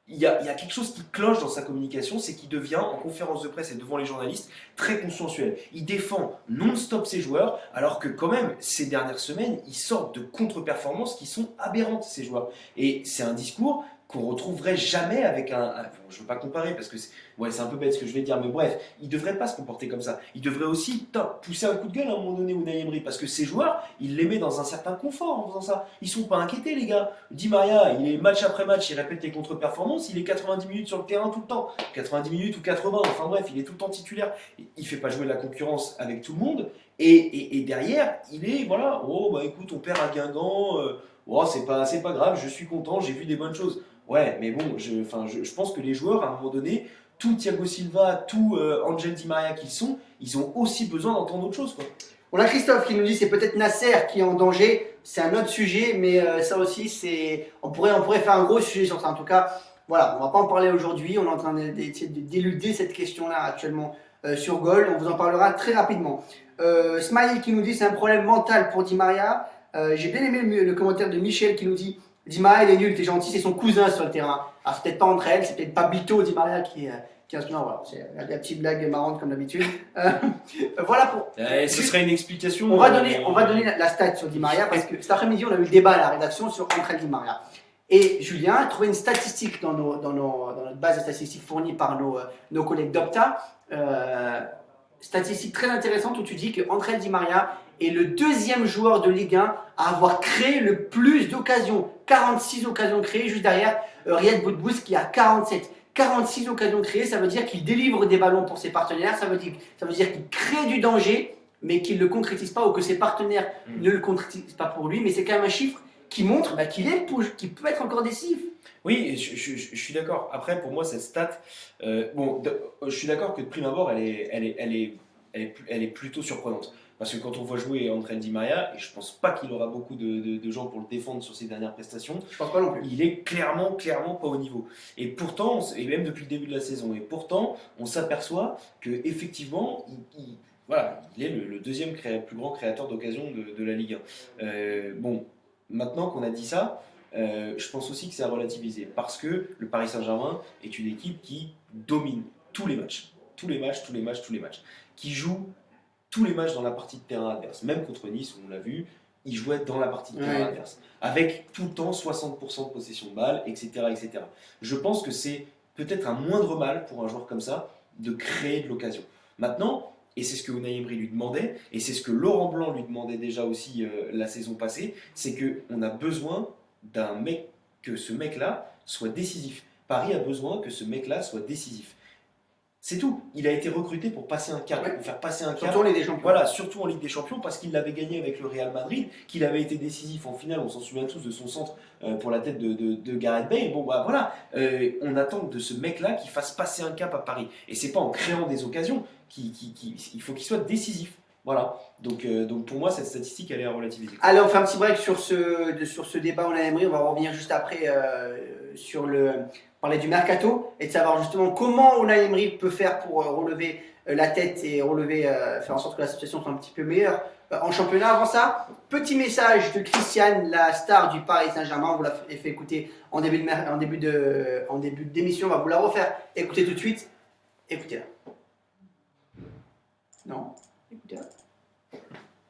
il y a quelque chose qui cloche dans sa communication, c'est qu'il devient en conférence de presse et devant les journalistes très consensuel. Il défend non-stop ses joueurs, alors que quand même ces dernières semaines, ils sortent de contre-performances qui sont aberrantes ces joueurs. Et c'est un discours qu'on retrouverait jamais avec je ne veux pas comparer parce que c'est un peu bête ce que je vais dire, mais bref, il ne devrait pas se comporter comme ça. Il devrait aussi pousser un coup de gueule à un moment donné Unai Emery, parce que ces joueurs, il les met dans un certain confort en faisant ça. Ils ne sont pas inquiétés les gars. Di Maria, il est match après match, il répète les contre-performances, il est 90 minutes sur le terrain tout le temps. 90 minutes ou 80, enfin bref, il est tout le temps titulaire. Il ne fait pas jouer de la concurrence avec tout le monde. Et derrière, il est, voilà, oh bah écoute, on perd à Guingamp, c'est pas grave, je suis content, j'ai vu des bonnes choses. Ouais, mais bon, je pense que les joueurs, à un moment donné, tout Thiago Silva, tout Angel Di Maria qu'ils sont, ils ont aussi besoin d'entendre autre chose, quoi. On a Christophe qui nous dit c'est peut-être Nasser qui est en danger. C'est un autre sujet, mais ça aussi, on pourrait faire un gros sujet sur ça. En tout cas, voilà, on va pas en parler aujourd'hui. On est en train d'essayer d'éluder cette question-là actuellement sur Goal. On vous en parlera très rapidement. Smile qui nous dit c'est un problème mental pour Di Maria. J'ai bien aimé le commentaire de Michel qui nous dit Di Maria il est nul, t'es gentil, c'est son cousin sur le terrain. Alors c'est peut-être pas entre elles, c'est peut-être pas Bito Di Maria qui 15 non, voilà, c'est la petite blague marrante comme d'habitude. Voilà pour. Ce serait une explication. On va donner la stat sur Di Maria parce que cet après-midi, on a eu le débat à la rédaction sur Angel Di Maria. Et Julien a trouvé une statistique dans notre base de statistiques fournie par nos collègues d'Opta. Statistique très intéressante où tu dis que Angel Di Maria est le deuxième joueur de Ligue 1 à avoir créé le plus d'occasions. 46 occasions créées, juste derrière Riyad Boudbouz qui a 47. 46 occasions créées, ça veut dire qu'il délivre des ballons pour ses partenaires, ça veut dire qu'il crée du danger, mais qu'il ne le concrétise pas ou que ses partenaires ne le concrétisent pas pour lui. Mais c'est quand même un chiffre qui montre qu'il peut être encore décisif. Oui, je suis d'accord. Après, pour moi, cette stat, je suis d'accord que de prime abord, elle est plutôt surprenante. Parce que quand on voit jouer Angel Di Maria, et je pense pas qu'il aura beaucoup de gens pour le défendre sur ses dernières prestations, je pense pas non plus. Il est clairement pas au niveau. Et pourtant, et même depuis le début de la saison, et pourtant, on s'aperçoit qu'effectivement, il est le deuxième plus grand créateur d'occasion de la Ligue 1. Maintenant qu'on a dit ça, je pense aussi que c'est à relativiser. Parce que le Paris Saint-Germain est une équipe qui domine tous les matchs. Qui joue tous les matchs dans la partie de terrain adverse. Même contre Nice, on l'a vu, ils jouaient dans la partie de terrain adverse. Avec tout le temps 60% de possession de balle, etc., etc. Je pense que c'est peut-être un moindre mal pour un joueur comme ça de créer de l'occasion. Maintenant, et c'est ce que Unai Emery lui demandait, et c'est ce que Laurent Blanc lui demandait déjà aussi la saison passée, c'est qu'on a besoin que ce mec-là soit décisif. Paris a besoin que ce mec-là soit décisif. C'est tout. Il a été recruté pour passer un cap, pour faire passer un cap. Surtout en Ligue des Champions. Voilà, surtout en Ligue des Champions, parce qu'il l'avait gagné avec le Real Madrid, qu'il avait été décisif en finale. On s'en souvient tous de son centre pour la tête de Gareth Bale. On attend de ce mec-là qu'il fasse passer un cap à Paris. Et c'est pas en créant des occasions il faut qu'il soit décisif. Voilà. Donc pour moi, cette statistique, elle est à relativiser. Allez, on fait un petit break sur ce débat Unai Emery. On va revenir juste après sur parler du mercato et de savoir justement comment Unai Emery peut faire pour relever la tête et faire en sorte que la situation soit un petit peu meilleure en championnat. Avant ça, petit message de Christiane, la star du Paris Saint-Germain. On vous l'a fait écouter en début d'émission. On va vous la refaire écouter tout de suite. Écoutez-la. Non, écoutez-la.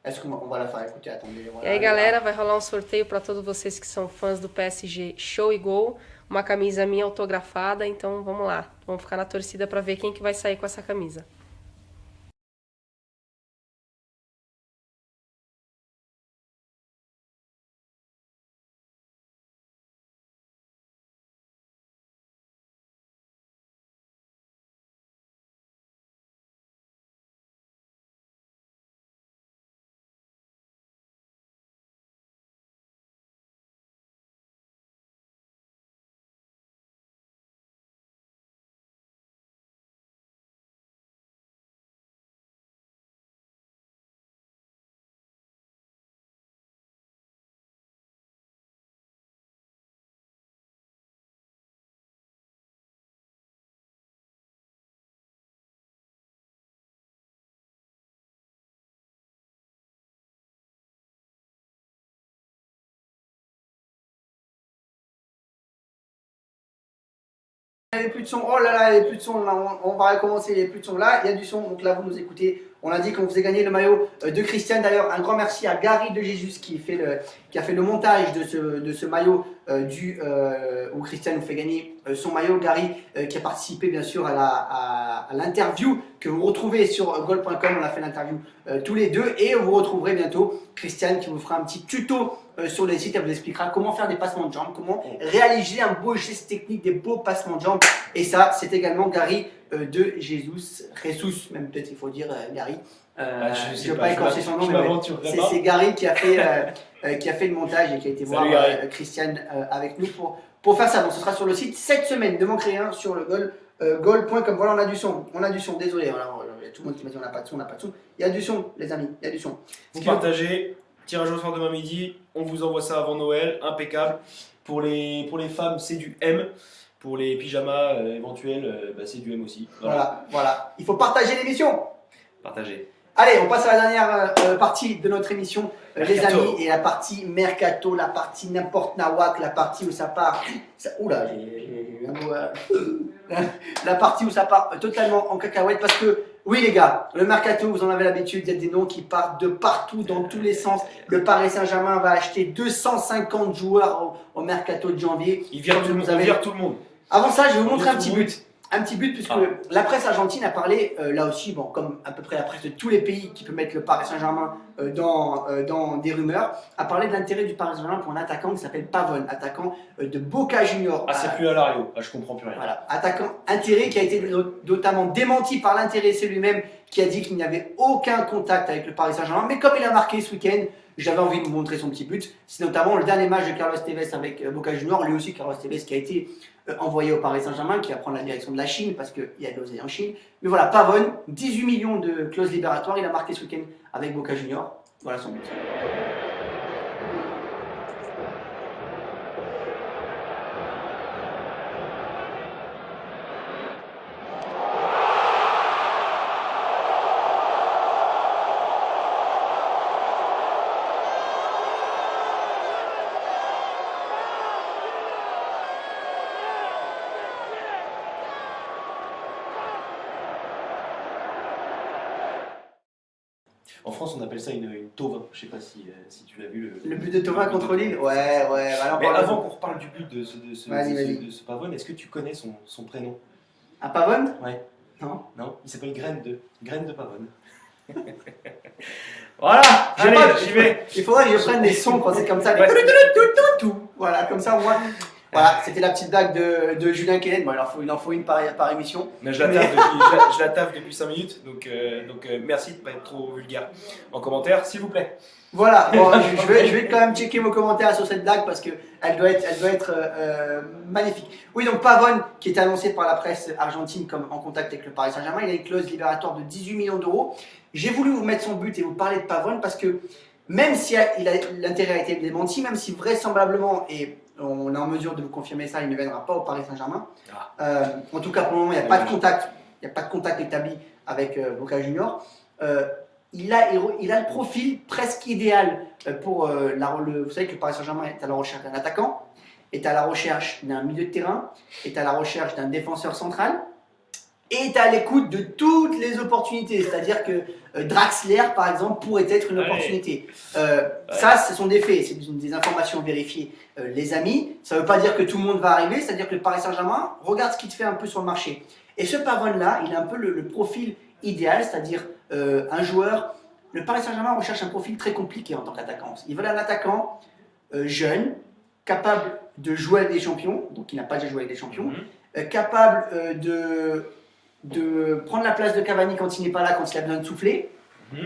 Est-ce qu'on va la faire écouter? Attendez. E aí, galera, vai rolar sorteio para todos vocês que são fãs do PSG Show e Gol. Uma camisa minha autografada, então vamos lá. Vamos ficar na torcida para ver quem que vai sair com essa camisa. Il n'y avait plus de son. Oh là là, il n'y avait plus de son. Là, on va recommencer. Il n'y avait plus de son. Là, il y a du son. Donc là, vous nous écoutez. On a dit qu'on faisait gagner le maillot de Christiane. D'ailleurs, un grand merci à Gary de Jésus qui a fait le montage de ce maillot où Christiane nous fait gagner son maillot. Gary qui a participé bien sûr à l'interview que vous retrouvez sur goal.com. On a fait l'interview tous les deux et vous retrouverez bientôt Christiane qui vous fera un petit tuto sur le site. Elle vous expliquera comment faire des passements de jambes, comment réaliser un beau geste technique, des beaux passements de jambes. Et ça, c'est également Gary de Jesus, même peut-être il faut dire Gary. Je ne veux pas écorcher son nom, mais c'est Gary qui a fait le montage et qui a été voir Christiane avec nous pour faire ça. Donc ce sera sur le site cette semaine. Ne manquez rien sur le goal.com. Voilà, on a du son. Désolé, alors, il y a tout le monde qui m'a dit on n'a pas de son, Il y a du son, les amis, il y a du son. Vous partagez, tirage au sort demain midi, on vous envoie ça avant Noël, impeccable. Pour les femmes, c'est du M. Pour les pyjamas éventuels, c'est du M aussi. Voilà. Il faut partager l'émission. Partagez. Allez, on passe à la dernière partie de notre émission, les Mercato. amis, et la partie mercato, la partie n'importe nawak, la partie où ça part. Oula, j'ai eu un mot. La partie où ça part totalement en cacahuète parce que, oui, les gars, le mercato, vous en avez l'habitude, il y a des noms qui partent de partout, dans tous les sens. Le Paris Saint-Germain va acheter 250 joueurs au mercato de janvier. Il vire Comme tout le vous monde. avez- Il vire tout le monde. Avant ça, je vais vous montrer un Tout petit le monde. but. Un petit but, puisque Ah. la presse argentine a parlé, là aussi, bon, comme à peu près la presse de tous les pays qui peut mettre le Paris Saint-Germain dans des rumeurs, a parlé de l'intérêt du Paris Saint-Germain pour un attaquant qui s'appelle Pavone, attaquant de Boca Juniors. Ah, c'est plus Alario. Ah, je comprends plus rien. Voilà, attaquant intérêt qui a été notamment démenti par l'intéressé lui-même, qui a dit qu'il n'y avait aucun contact avec le Paris Saint-Germain. Mais comme il a marqué ce week-end, j'avais envie de vous montrer son petit but. C'est notamment le dernier match de Carlos Tevez avec Boca Juniors. Lui aussi, Carlos Tevez, qui a été envoyé au Paris Saint-Germain, qui va prendre la direction de la Chine parce qu'il y a de l'oseille en Chine. Mais voilà, Pavone, 18 millions de clauses libératoires. Il a marqué ce week-end avec Boca Juniors. Voilà son but. En France, on appelle ça une tova. Je sais pas si tu l'as vu. Le but de Thomas contre Lille. Ouais. Alors, Mais avant qu'on reparle du but de Vas-y. de ce Pavone, est-ce que tu connais son prénom? à Pavone. Ouais. Non. Non, il s'appelle Graine de Pavone. Voilà, J'ai allez, pas- j'y vais. Il faudrait que je prenne des sons quand c'est comme ça. Ouais. Voilà, comme ça, moi. Voilà, c'était la petite blague de Julien Kellen. Bon, il en faut une par émission. Mais je la taffe depuis 5 minutes, donc merci de ne pas être trop vulgaire en commentaire, s'il vous plaît. Voilà, bon, je vais quand même checker vos commentaires sur cette blague parce qu'elle doit être magnifique. Oui, donc Pavone, qui est annoncé par la presse argentine comme en contact avec le Paris Saint-Germain, il a une clause libératoire de 18 millions d'euros. J'ai voulu vous mettre son but et vous parler de Pavone parce que même si l'intérêt a été démenti, même si vraisemblablement, et on est en mesure de vous confirmer ça, il ne viendra pas au Paris Saint-Germain. En tout cas, pour le moment, il n'y a pas de contact. Il n'y a pas de contact établi avec Boca Juniors. Il a le profil presque idéal pour vous savez que le Paris Saint-Germain est à la recherche d'un attaquant, est à la recherche d'un milieu de terrain, est à la recherche d'un défenseur central, et est à l'écoute de toutes les opportunités. C'est-à-dire que Draxler, par exemple, pourrait être une opportunité. Ça, ce sont des faits, c'est des informations vérifiées, les amis. Ça ne veut pas dire que tout le monde va arriver, c'est-à-dire que le Paris Saint-Germain regarde ce qu'il fait un peu sur le marché. Et ce Pavone-là, il a un peu le profil idéal, c'est-à-dire un joueur. Le Paris Saint-Germain recherche un profil très compliqué en tant qu'attaquant. Ils veulent un attaquant jeune, capable de jouer avec des champions, donc il n'a pas déjà joué avec des champions, capable de prendre la place de Cavani quand il n'est pas là, quand il a besoin de souffler,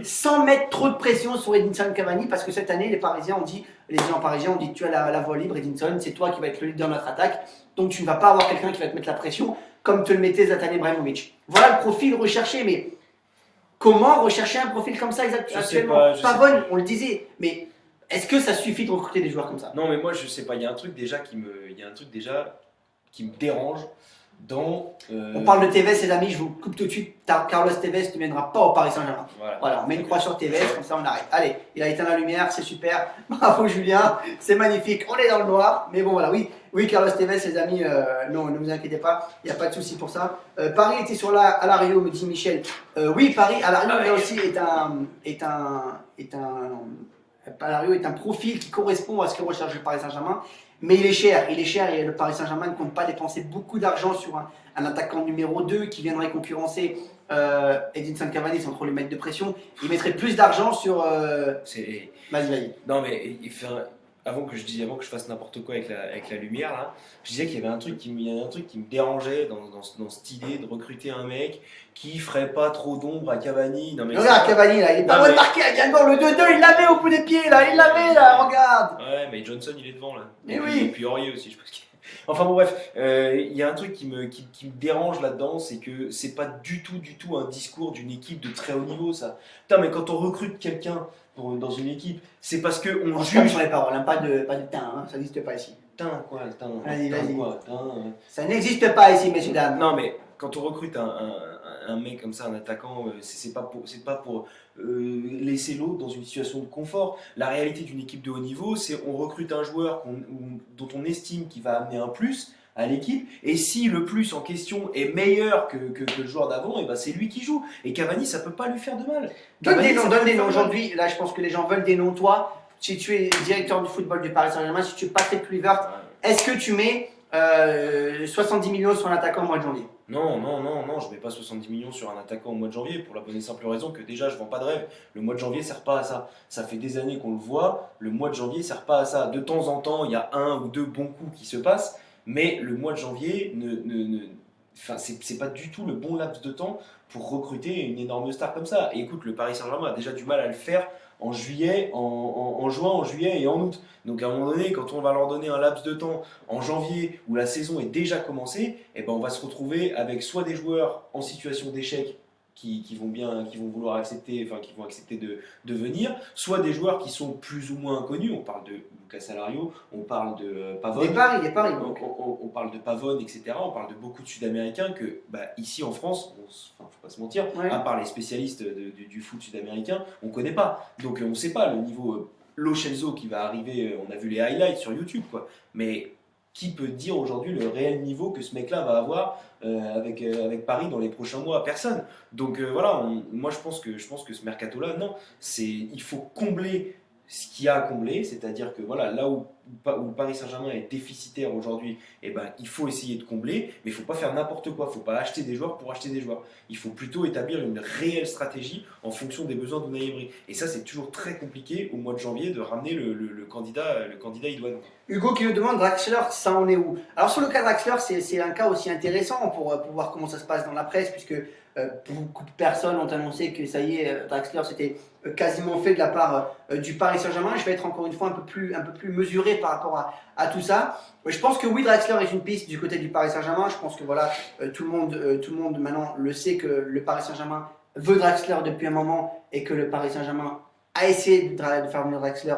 sans mettre trop de pression sur Edinson Cavani, parce que cette année, les gens parisiens ont dit tu as la voie libre, Edinson, c'est toi qui vas être le leader de notre attaque, donc tu ne vas pas avoir quelqu'un qui va te mettre la pression, comme te le mettait Zlatan Ibrahimovic. Voilà le profil recherché, mais comment rechercher un profil comme ça actuellement? Pavone, on le disait, mais est-ce que ça suffit de recruter des joueurs comme ça? Non, mais moi je sais pas, il y a un truc déjà qui me dérange dans. On parle de Tevez, les amis, je vous coupe tout de suite. Carlos Tevez ne viendra pas au Paris Saint-Germain. Voilà, on met une croix sur Tevez, comme ça on arrête. Allez, il a éteint la lumière, c'est super. Bravo Julien, c'est magnifique. On est dans le noir, mais bon voilà, oui Carlos Tevez, les amis, non, ne vous inquiétez pas, il n'y a pas de souci pour ça. Paris était sur Alario, me dit Michel. Oui, Paris, Alario là aussi Alario est un profil qui correspond à ce que recherche le Paris Saint-Germain. Mais il est cher et le Paris Saint-Germain ne compte pas dépenser beaucoup d'argent sur un attaquant numéro 2 qui viendrait concurrencer Edinson Cavani sans trop lui mettre de pression. Il mettrait plus d'argent sur. Vas-y. Non, mais avant que je fasse n'importe quoi avec la lumière, là, je disais qu'il y avait un truc qui me dérangeait dans cette idée de recruter un mec qui ferait pas trop d'ombre à Cavani. Non, mais regarde Cavani là, il est pas loin de marquer à Guingamp, le 2-2, il l'avait au bout des pieds là, regarde. Ouais, mais Johnson il est devant là. Mais oui. Et puis Aurier aussi, je pense qu'il. Enfin bon bref, il y a un truc qui me dérange là-dedans, c'est que c'est pas du tout un discours d'une équipe de très haut niveau ça. Putain mais quand on recrute quelqu'un dans une équipe, c'est parce que on juge sur les paroles, hein, pas de teint, hein, ça n'existe pas ici. Teint quoi, teint. Vas-y. Quoi, Ça n'existe pas ici, messieurs dames. Non mais quand on recrute un un mec comme ça, un attaquant, c'est pas pour laisser l'autre dans une situation de confort. La réalité d'une équipe de haut niveau, c'est on recrute un joueur dont on estime qu'il va amener un plus à l'équipe, et si le plus en question est meilleur que le joueur d'avant, et ben c'est lui qui joue. Et Cavani, ça peut pas lui faire de mal. Donne Cavani, des noms, ça donne peut des lui noms. faire de mal. Aujourd'hui, là, je pense que les gens veulent des noms. Toi, si tu es directeur du football du Paris Saint-Germain, si tu es Patrick Kluivert, est-ce que tu mets 70 millions sur un attaquant au mois de janvier? Non, je mets pas 70 millions sur un attaquant au mois de janvier pour la bonne et simple raison que déjà je vends pas de rêve. Le mois de janvier sert pas à ça. Ça fait des années qu'on le voit, le mois de janvier sert pas à ça. De temps en temps, il y a un ou deux bons coups qui se passent, mais le mois de janvier enfin, c'est pas du tout le bon laps de temps pour recruter une énorme star comme ça. Et écoute, le Paris Saint-Germain a déjà du mal à le faire en juillet, en juin, en juillet et en août. Donc à un moment donné, quand on va leur donner un laps de temps en janvier où la saison est déjà commencée, eh ben on va se retrouver avec soit des joueurs en situation d'échec qui vont vouloir accepter, enfin qui vont accepter de venir, soit des joueurs qui sont plus ou moins inconnus. On parle de Lucas Alario, on parle de Pavone. Des paris. Donc. On parle de Pavone, etc. On parle de beaucoup de Sud-Américains que, ici en France, faut pas se mentir, Ouais. à part les spécialistes du foot sud-américain, on connaît pas. Donc on ne sait pas le niveau. Lo Celso qui va arriver, on a vu les highlights sur YouTube, quoi. Mais qui peut dire aujourd'hui le réel niveau que ce mec-là va avoir avec Paris dans les prochains mois? Personne. Donc voilà, moi je pense que ce mercato-là, non, il faut combler ce qu'il y a à combler, c'est-à-dire que voilà, là où Paris Saint-Germain est déficitaire aujourd'hui, eh ben, il faut essayer de combler, mais il ne faut pas faire n'importe quoi, il ne faut pas acheter des joueurs pour acheter des joueurs. Il faut plutôt établir une réelle stratégie en fonction des besoins d'Unai Emery. Et ça, c'est toujours très compliqué au mois de janvier de ramener le candidat idoine. Hugo qui nous demande Draxler, ça en est où? Alors sur le cas de Draxler, c'est un cas aussi intéressant pour voir comment ça se passe dans la presse, puisque beaucoup de personnes ont annoncé que ça y est, Draxler c'était quasiment fait de la part du Paris Saint-Germain. Je vais être encore une fois un peu plus mesuré par rapport à tout ça. Je pense que oui, Draxler est une piste du côté du Paris Saint-Germain. Je pense que voilà, tout le monde maintenant le sait que le Paris Saint-Germain veut Draxler depuis un moment et que le Paris Saint-Germain a essayé de faire venir Draxler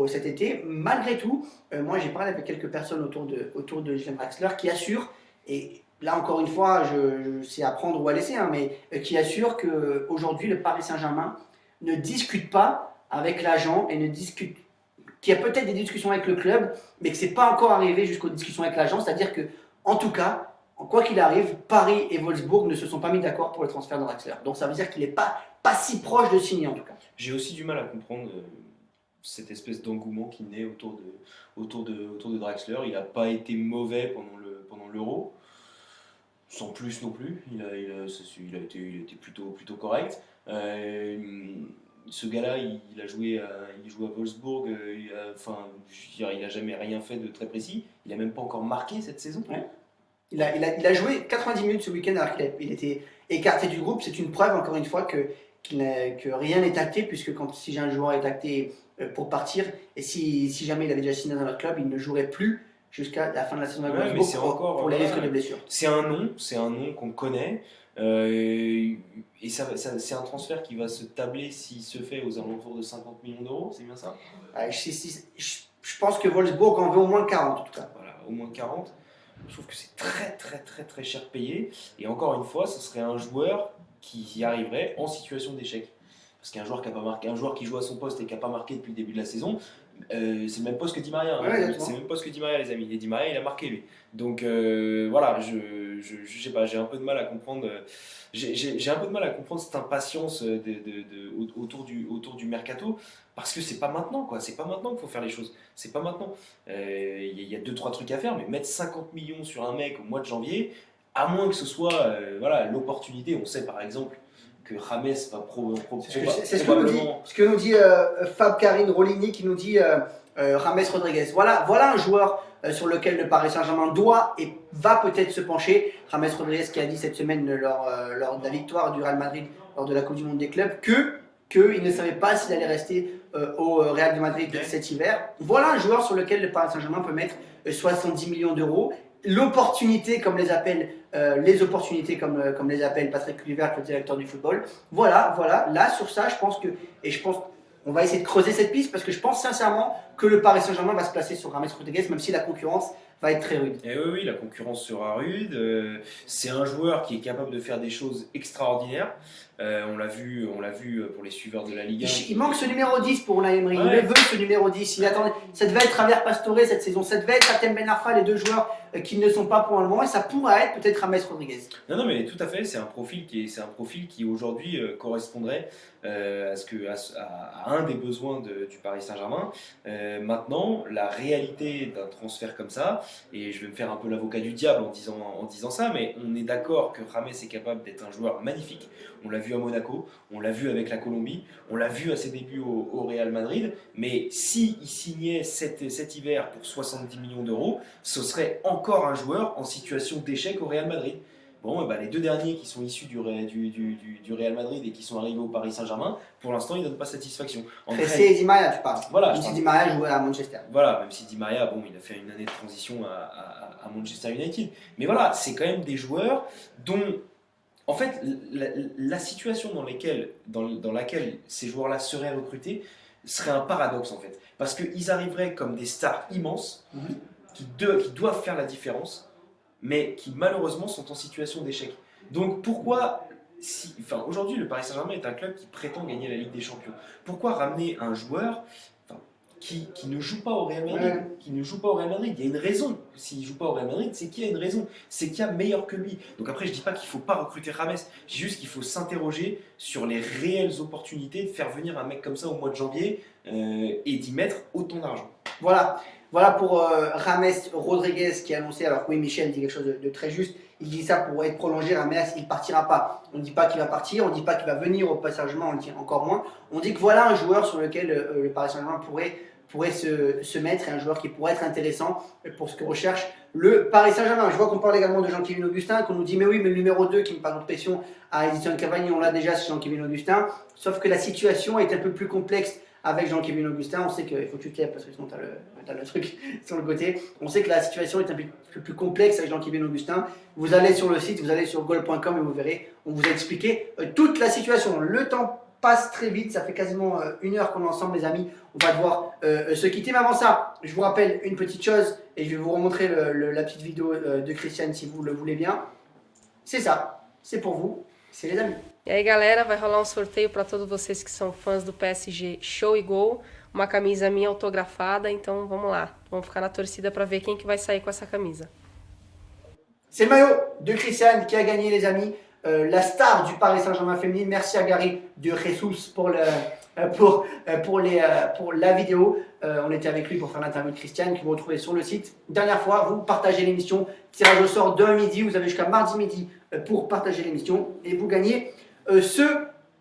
cet été. Malgré tout, moi j'ai parlé avec quelques personnes autour de Julien Draxler qui assurent, et là encore une fois, c'est à prendre ou à laisser, hein, mais qui assurent qu'aujourd'hui le Paris Saint-Germain ne discute pas avec l'agent et qu'il y a peut-être des discussions avec le club, mais que ce n'est pas encore arrivé jusqu'aux discussions avec l'agent. C'est-à-dire que, en tout cas, quoi qu'il arrive, Paris et Wolfsburg ne se sont pas mis d'accord pour le transfert de Draxler. Donc ça veut dire qu'il n'est pas si proche de signer en tout cas. J'ai aussi du mal à comprendre cette espèce d'engouement qui naît autour de Draxler. Il n'a pas été mauvais pendant l'Euro, sans plus non plus. Il a été plutôt correct. Ce gars-là, il joue à Wolfsburg. Il n'a jamais rien fait de très précis. Il n'a même pas encore marqué cette saison. Ouais. Il a joué 90 minutes ce week-end alors qu'il était écarté du groupe. C'est une preuve encore une fois que rien n'est acté, puisque si un joueur est acté pour partir, et si jamais il avait déjà signé dans un autre club, il ne jouerait plus jusqu'à la fin de la saison de Wolfsburg pour les risques de blessure. C'est un nom qu'on connaît, et c'est un transfert qui va se tabler s'il se fait aux alentours de 50 millions d'euros, c'est bien ça? Je pense que Wolfsburg en veut au moins 40 en tout cas. Voilà, au moins 40. Je trouve que c'est très cher payé, et encore une fois, ce serait un joueur qui arriverait en situation d'échec. Parce qu'un joueur qui n'a pas marqué, un joueur qui joue à son poste et qui n'a pas marqué depuis le début de la saison, c'est le même poste que Di Maria. C'est le même poste que Di Maria, les amis. Et Di Maria, il a marqué lui. Donc voilà, je sais pas, j'ai un peu de mal à comprendre. J'ai un peu de mal à comprendre cette impatience autour du mercato, parce que c'est pas maintenant, quoi. C'est pas maintenant qu'il faut faire les choses. C'est pas maintenant. Il y a 2-3 trucs à faire, mais mettre 50 millions sur un mec au mois de janvier, à moins que ce soit l'opportunité. On sait par exemple que James va c'est ce que nous dit Fab Karine Roligny, qui nous dit James Rodriguez. Voilà un joueur sur lequel le Paris Saint-Germain doit et va peut-être se pencher. James Rodriguez qui a dit cette semaine lors de la victoire du Real Madrid lors de la Coupe du Monde des clubs qu'il ne savait pas s'il allait rester au Real de Madrid cet hiver. Voilà un joueur sur lequel le Paris Saint-Germain peut mettre 70 millions d'euros. L'opportunité, comme les appelle Patrick Kluivert, le directeur du football. Voilà. Là, sur ça, je pense qu'on va essayer de creuser cette piste, parce que je pense sincèrement que le Paris Saint-Germain va se placer sur James Rodriguez, même si la concurrence va être très rude. Et oui, la concurrence sera rude. C'est un joueur qui est capable de faire des choses extraordinaires. On l'a vu pour les suiveurs de la Ligue 1. Il manque ce numéro 10 pour Unai Emery. Ouais. Il veut ce numéro 10. Il attendait. Ça devait être Javier Pastore cette saison. Ça devait être Hatem Ben Arfa, les deux joueurs qui ne sont pas pour le moment. Et ça pourrait être peut-être James Rodriguez. Non, mais tout à fait. C'est un profil qui aujourd'hui correspondrait à un des besoins du Paris Saint-Germain. Maintenant, la réalité d'un transfert comme ça, et je vais me faire un peu l'avocat du diable en disant ça, mais on est d'accord que James est capable d'être un joueur magnifique. On l'a vu à Monaco, on l'a vu avec la Colombie, on l'a vu à ses débuts au Real Madrid, mais s'il signait cet hiver pour 70 millions d'euros, ce serait encore un joueur en situation d'échec au Real Madrid. Bon, les deux derniers qui sont issus du Real Madrid et qui sont arrivés au Paris Saint-Germain, pour l'instant, ils ne donnent pas satisfaction. Pressé et Di Maria, tu parles. Voilà, même si Di Maria jouait à Manchester. Voilà, même si Di Maria, il a fait une année de transition à Manchester United. Mais voilà, c'est quand même des joueurs dont, en fait, la situation dans laquelle ces joueurs-là seraient recrutés serait un paradoxe, en fait. Parce qu'ils arriveraient comme des stars immenses qui doivent faire la différence, mais qui malheureusement sont en situation d'échec. Donc pourquoi, aujourd'hui le Paris Saint-Germain est un club qui prétend gagner la Ligue des Champions. Pourquoi ramener un joueur qui ne joue pas au Real Madrid, Il y a une raison. S'il ne joue pas au Real Madrid, c'est qu'il y a une raison. C'est qu'il y a meilleur que lui. Donc après, je ne dis pas qu'il ne faut pas recruter James. Je dis juste qu'il faut s'interroger sur les réelles opportunités de faire venir un mec comme ça au mois de janvier et d'y mettre autant d'argent. Voilà pour James Rodriguez qui a annoncé. Alors oui, Michel dit quelque chose de très juste. Il dit ça pour être prolongé. James, il ne partira pas. On ne dit pas qu'il va partir, on ne dit pas qu'il va venir au Paris Saint-Germain, on le dit encore moins. On dit que voilà un joueur sur lequel le Paris Saint-Germain pourrait se mettre, et un joueur qui pourrait être intéressant pour ce que recherche le Paris Saint-Germain. Je vois qu'on parle également de Jean-Kévin Augustin, qu'on nous dit mais oui, mais le numéro 2 qui me parle de pression à Edinson Cavani, on l'a déjà, c'est Jean-Kévin Augustin. Sauf que la situation est un peu plus complexe avec Jean-Kévin Augustin. On sait qu'il faut que tu te lèves parce que sinon tu as le truc sur le côté. On sait que la situation est un peu plus complexe avec Jean-Kévin Augustin. Vous allez sur le site, vous allez sur goal.com et vous verrez, on vous a expliqué toute la situation. Le temps passe très vite, ça fait quasiment 1 heure qu'on est ensemble, les amis. On va devoir se quitter, mais avant ça, je vous rappelle une petite chose et je vais vous remontrer la petite vidéo de Christiane si vous le voulez bien. C'est ça, c'est pour vous, c'est les amis. E aí, galera, vai rolar sorteio para todos vocês que são fãs do PSG Show e Gol, uma camisa minha autografada, então vamos lá, vamos ficar na torcida para ver quem que vai sair com essa camisa. C'est le maillot de Christiane qui a gagné, les amis. La star du Paris Saint-Germain féminine. Merci à Gary de Jesus pour la vidéo. On était avec lui pour faire l'interview de Christiane que vous retrouvez sur le site. Dernière fois, vous partagez l'émission. Tirage au sort demain midi. Vous avez jusqu'à mardi midi pour partager l'émission et vous gagnez ce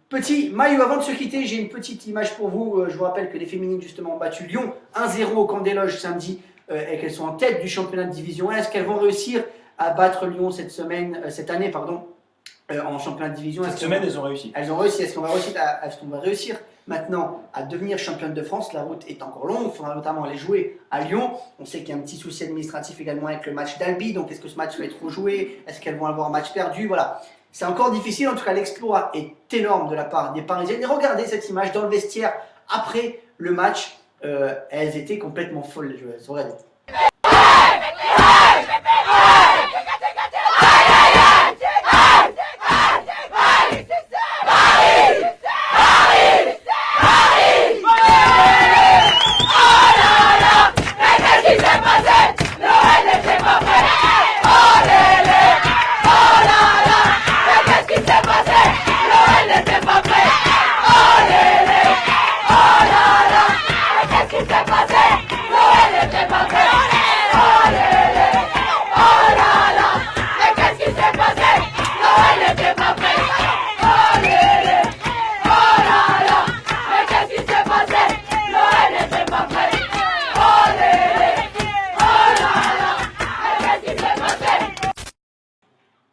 petit maillot. Avant de se quitter, j'ai une petite image pour vous. Je vous rappelle que les féminines justement ont battu Lyon 1-0 au camp des Loges samedi et qu'elles sont en tête du championnat de division 1. Est-ce qu'elles vont réussir à battre Lyon cette année, en championnat de division? Cette semaine, elles ont réussi. Elles ont réussi. Est-ce qu'on va réussir maintenant à devenir championne de France? La route est encore longue. Il faudra notamment aller jouer à Lyon. On sait qu'il y a un petit souci administratif également avec le match d'Albi. Donc, est-ce que ce match va être rejoué? Est-ce qu'elles vont avoir un match perdu? Voilà. C'est encore difficile. En tout cas, l'exploit est énorme de la part des Parisiennes. Et regardez cette image dans le vestiaire après le match. Elles étaient complètement folles, les joueuses. Regardez.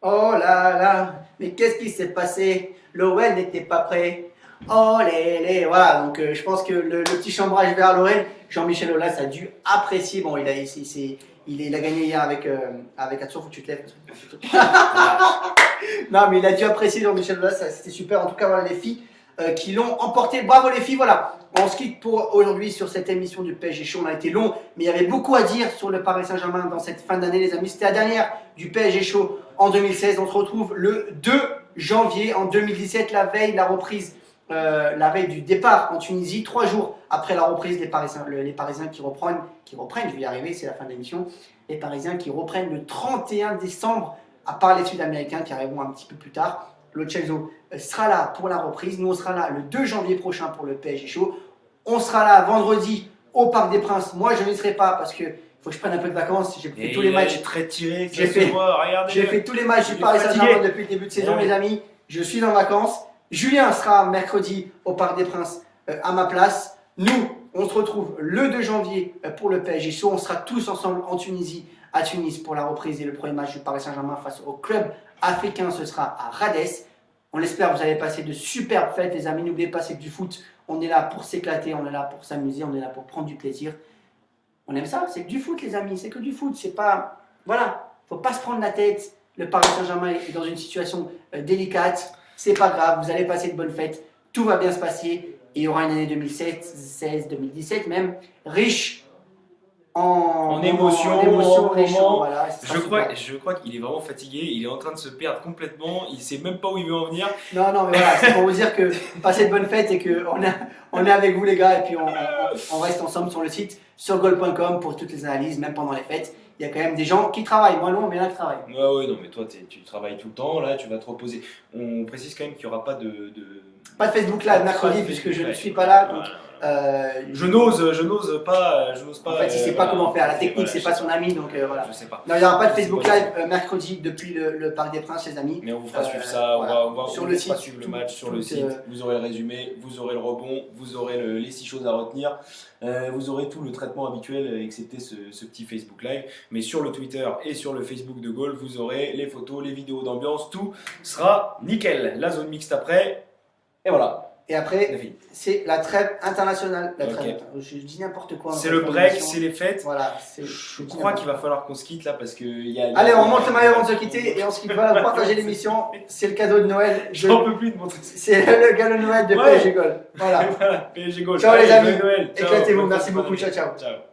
Oh là là, mais qu'est-ce qui s'est passé? L'OL n'était pas prêt. Oh les, voilà. Donc je pense que le petit chambrage vers l'OL, Jean-Michel Aulas a dû apprécier. Bon, il a gagné hier avec Atsour, faut que tu te lèves. Non, mais il a dû apprécier Jean-Michel Aulas, c'était super. En tout cas, voilà les filles qui l'ont emporté. Bravo les filles, voilà. On se quitte pour aujourd'hui sur cette émission du PSG Show. On a été long, mais il y avait beaucoup à dire sur le Paris Saint-Germain dans cette fin d'année, les amis. C'était la dernière du PSG Show en 2016. On se retrouve le 2 janvier en 2017, la veille, la reprise, la veille du départ en Tunisie. 3 jours après la reprise, les Parisiens qui reprennent, je vais y arriver, c'est la fin de l'émission. Les Parisiens qui reprennent le 31 décembre, à part les Sud-Américains qui arriveront un petit peu plus tard. Le Chelsea sera là pour la reprise. Nous, on sera là le 2 janvier prochain pour le PSG Show. On sera là vendredi au Parc des Princes. Moi, je n'y serai pas parce que faut que je prenne un peu de vacances. J'ai fait tous les matchs. Très tiré. J'ai fait tous les matchs du Paris Saint-Germain depuis le début de saison, les amis. Je suis en vacances. Julien sera mercredi au Parc des Princes à ma place. Nous, on se retrouve le 2 janvier pour le PSG Show. On sera tous ensemble en Tunisie, à Tunis, pour la reprise et le premier match du Paris Saint-Germain face au club africain. Ce sera à Rades. On espère que vous allez passer de superbes fêtes, les amis. N'oubliez pas, c'est que du foot. On est là pour s'éclater, on est là pour s'amuser, on est là pour prendre du plaisir. On aime ça, c'est que du foot, les amis. C'est que du foot. C'est pas. Voilà. Faut pas se prendre la tête. Le Paris Saint-Germain est dans une situation délicate. C'est pas grave. Vous allez passer de bonnes fêtes. Tout va bien se passer. Et il y aura une année 2016, 2017 même, riche en émotion, riche en, voilà, je crois qu'il est vraiment fatigué, il est en train de se perdre complètement, il sait même pas où il veut en venir. Non, mais voilà, c'est pour vous dire que passez de bonnes fêtes et qu'on est avec vous les gars, et puis on reste ensemble sur le site, sur goal.com pour toutes les analyses, même pendant les fêtes. Il y a quand même des gens qui travaillent, moi non, mais là qui travaillent. Ouais, non, mais toi tu travailles tout le temps, là tu vas te reposer. On précise quand même qu'il n'y aura pas pas de Facebook Live mercredi, puisque je ne suis pas là. Donc, je n'ose pas. En fait, il ne sait pas comment faire. La technique, c'est pas son ami, donc voilà. Je sais pas. Non, il n'y aura pas de Facebook Live mercredi depuis le Parc des Princes, les amis. Mais on vous fera suivre ça. Voilà. On va sur on le vous fera site, suivre le match sur le site. Vous aurez le résumé, vous aurez le rebond, vous aurez les 6 choses à retenir. Vous aurez tout le traitement habituel, excepté ce petit Facebook Live. Mais sur le Twitter et sur le Facebook de Goal, vous aurez les photos, les vidéos d'ambiance, tout sera nickel. La zone mixte après. Et voilà. Et après, c'est la trêve internationale. La trêve. Okay. Je dis n'importe quoi. C'est le break, c'est les fêtes. Voilà. Je crois qu'il va falloir qu'on se quitte là parce que Allez, on monte le maillot avant de se quitter et on se quitte. Voilà, partager l'émission. C'est le cadeau de Noël. J'en peux plus de montrer ça. C'est le cadeau de Noël de PSG Goal. Voilà. PSG Goal. Ciao les amis. Noël. Éclatez-vous. Merci beaucoup. Ciao, ciao. Ciao.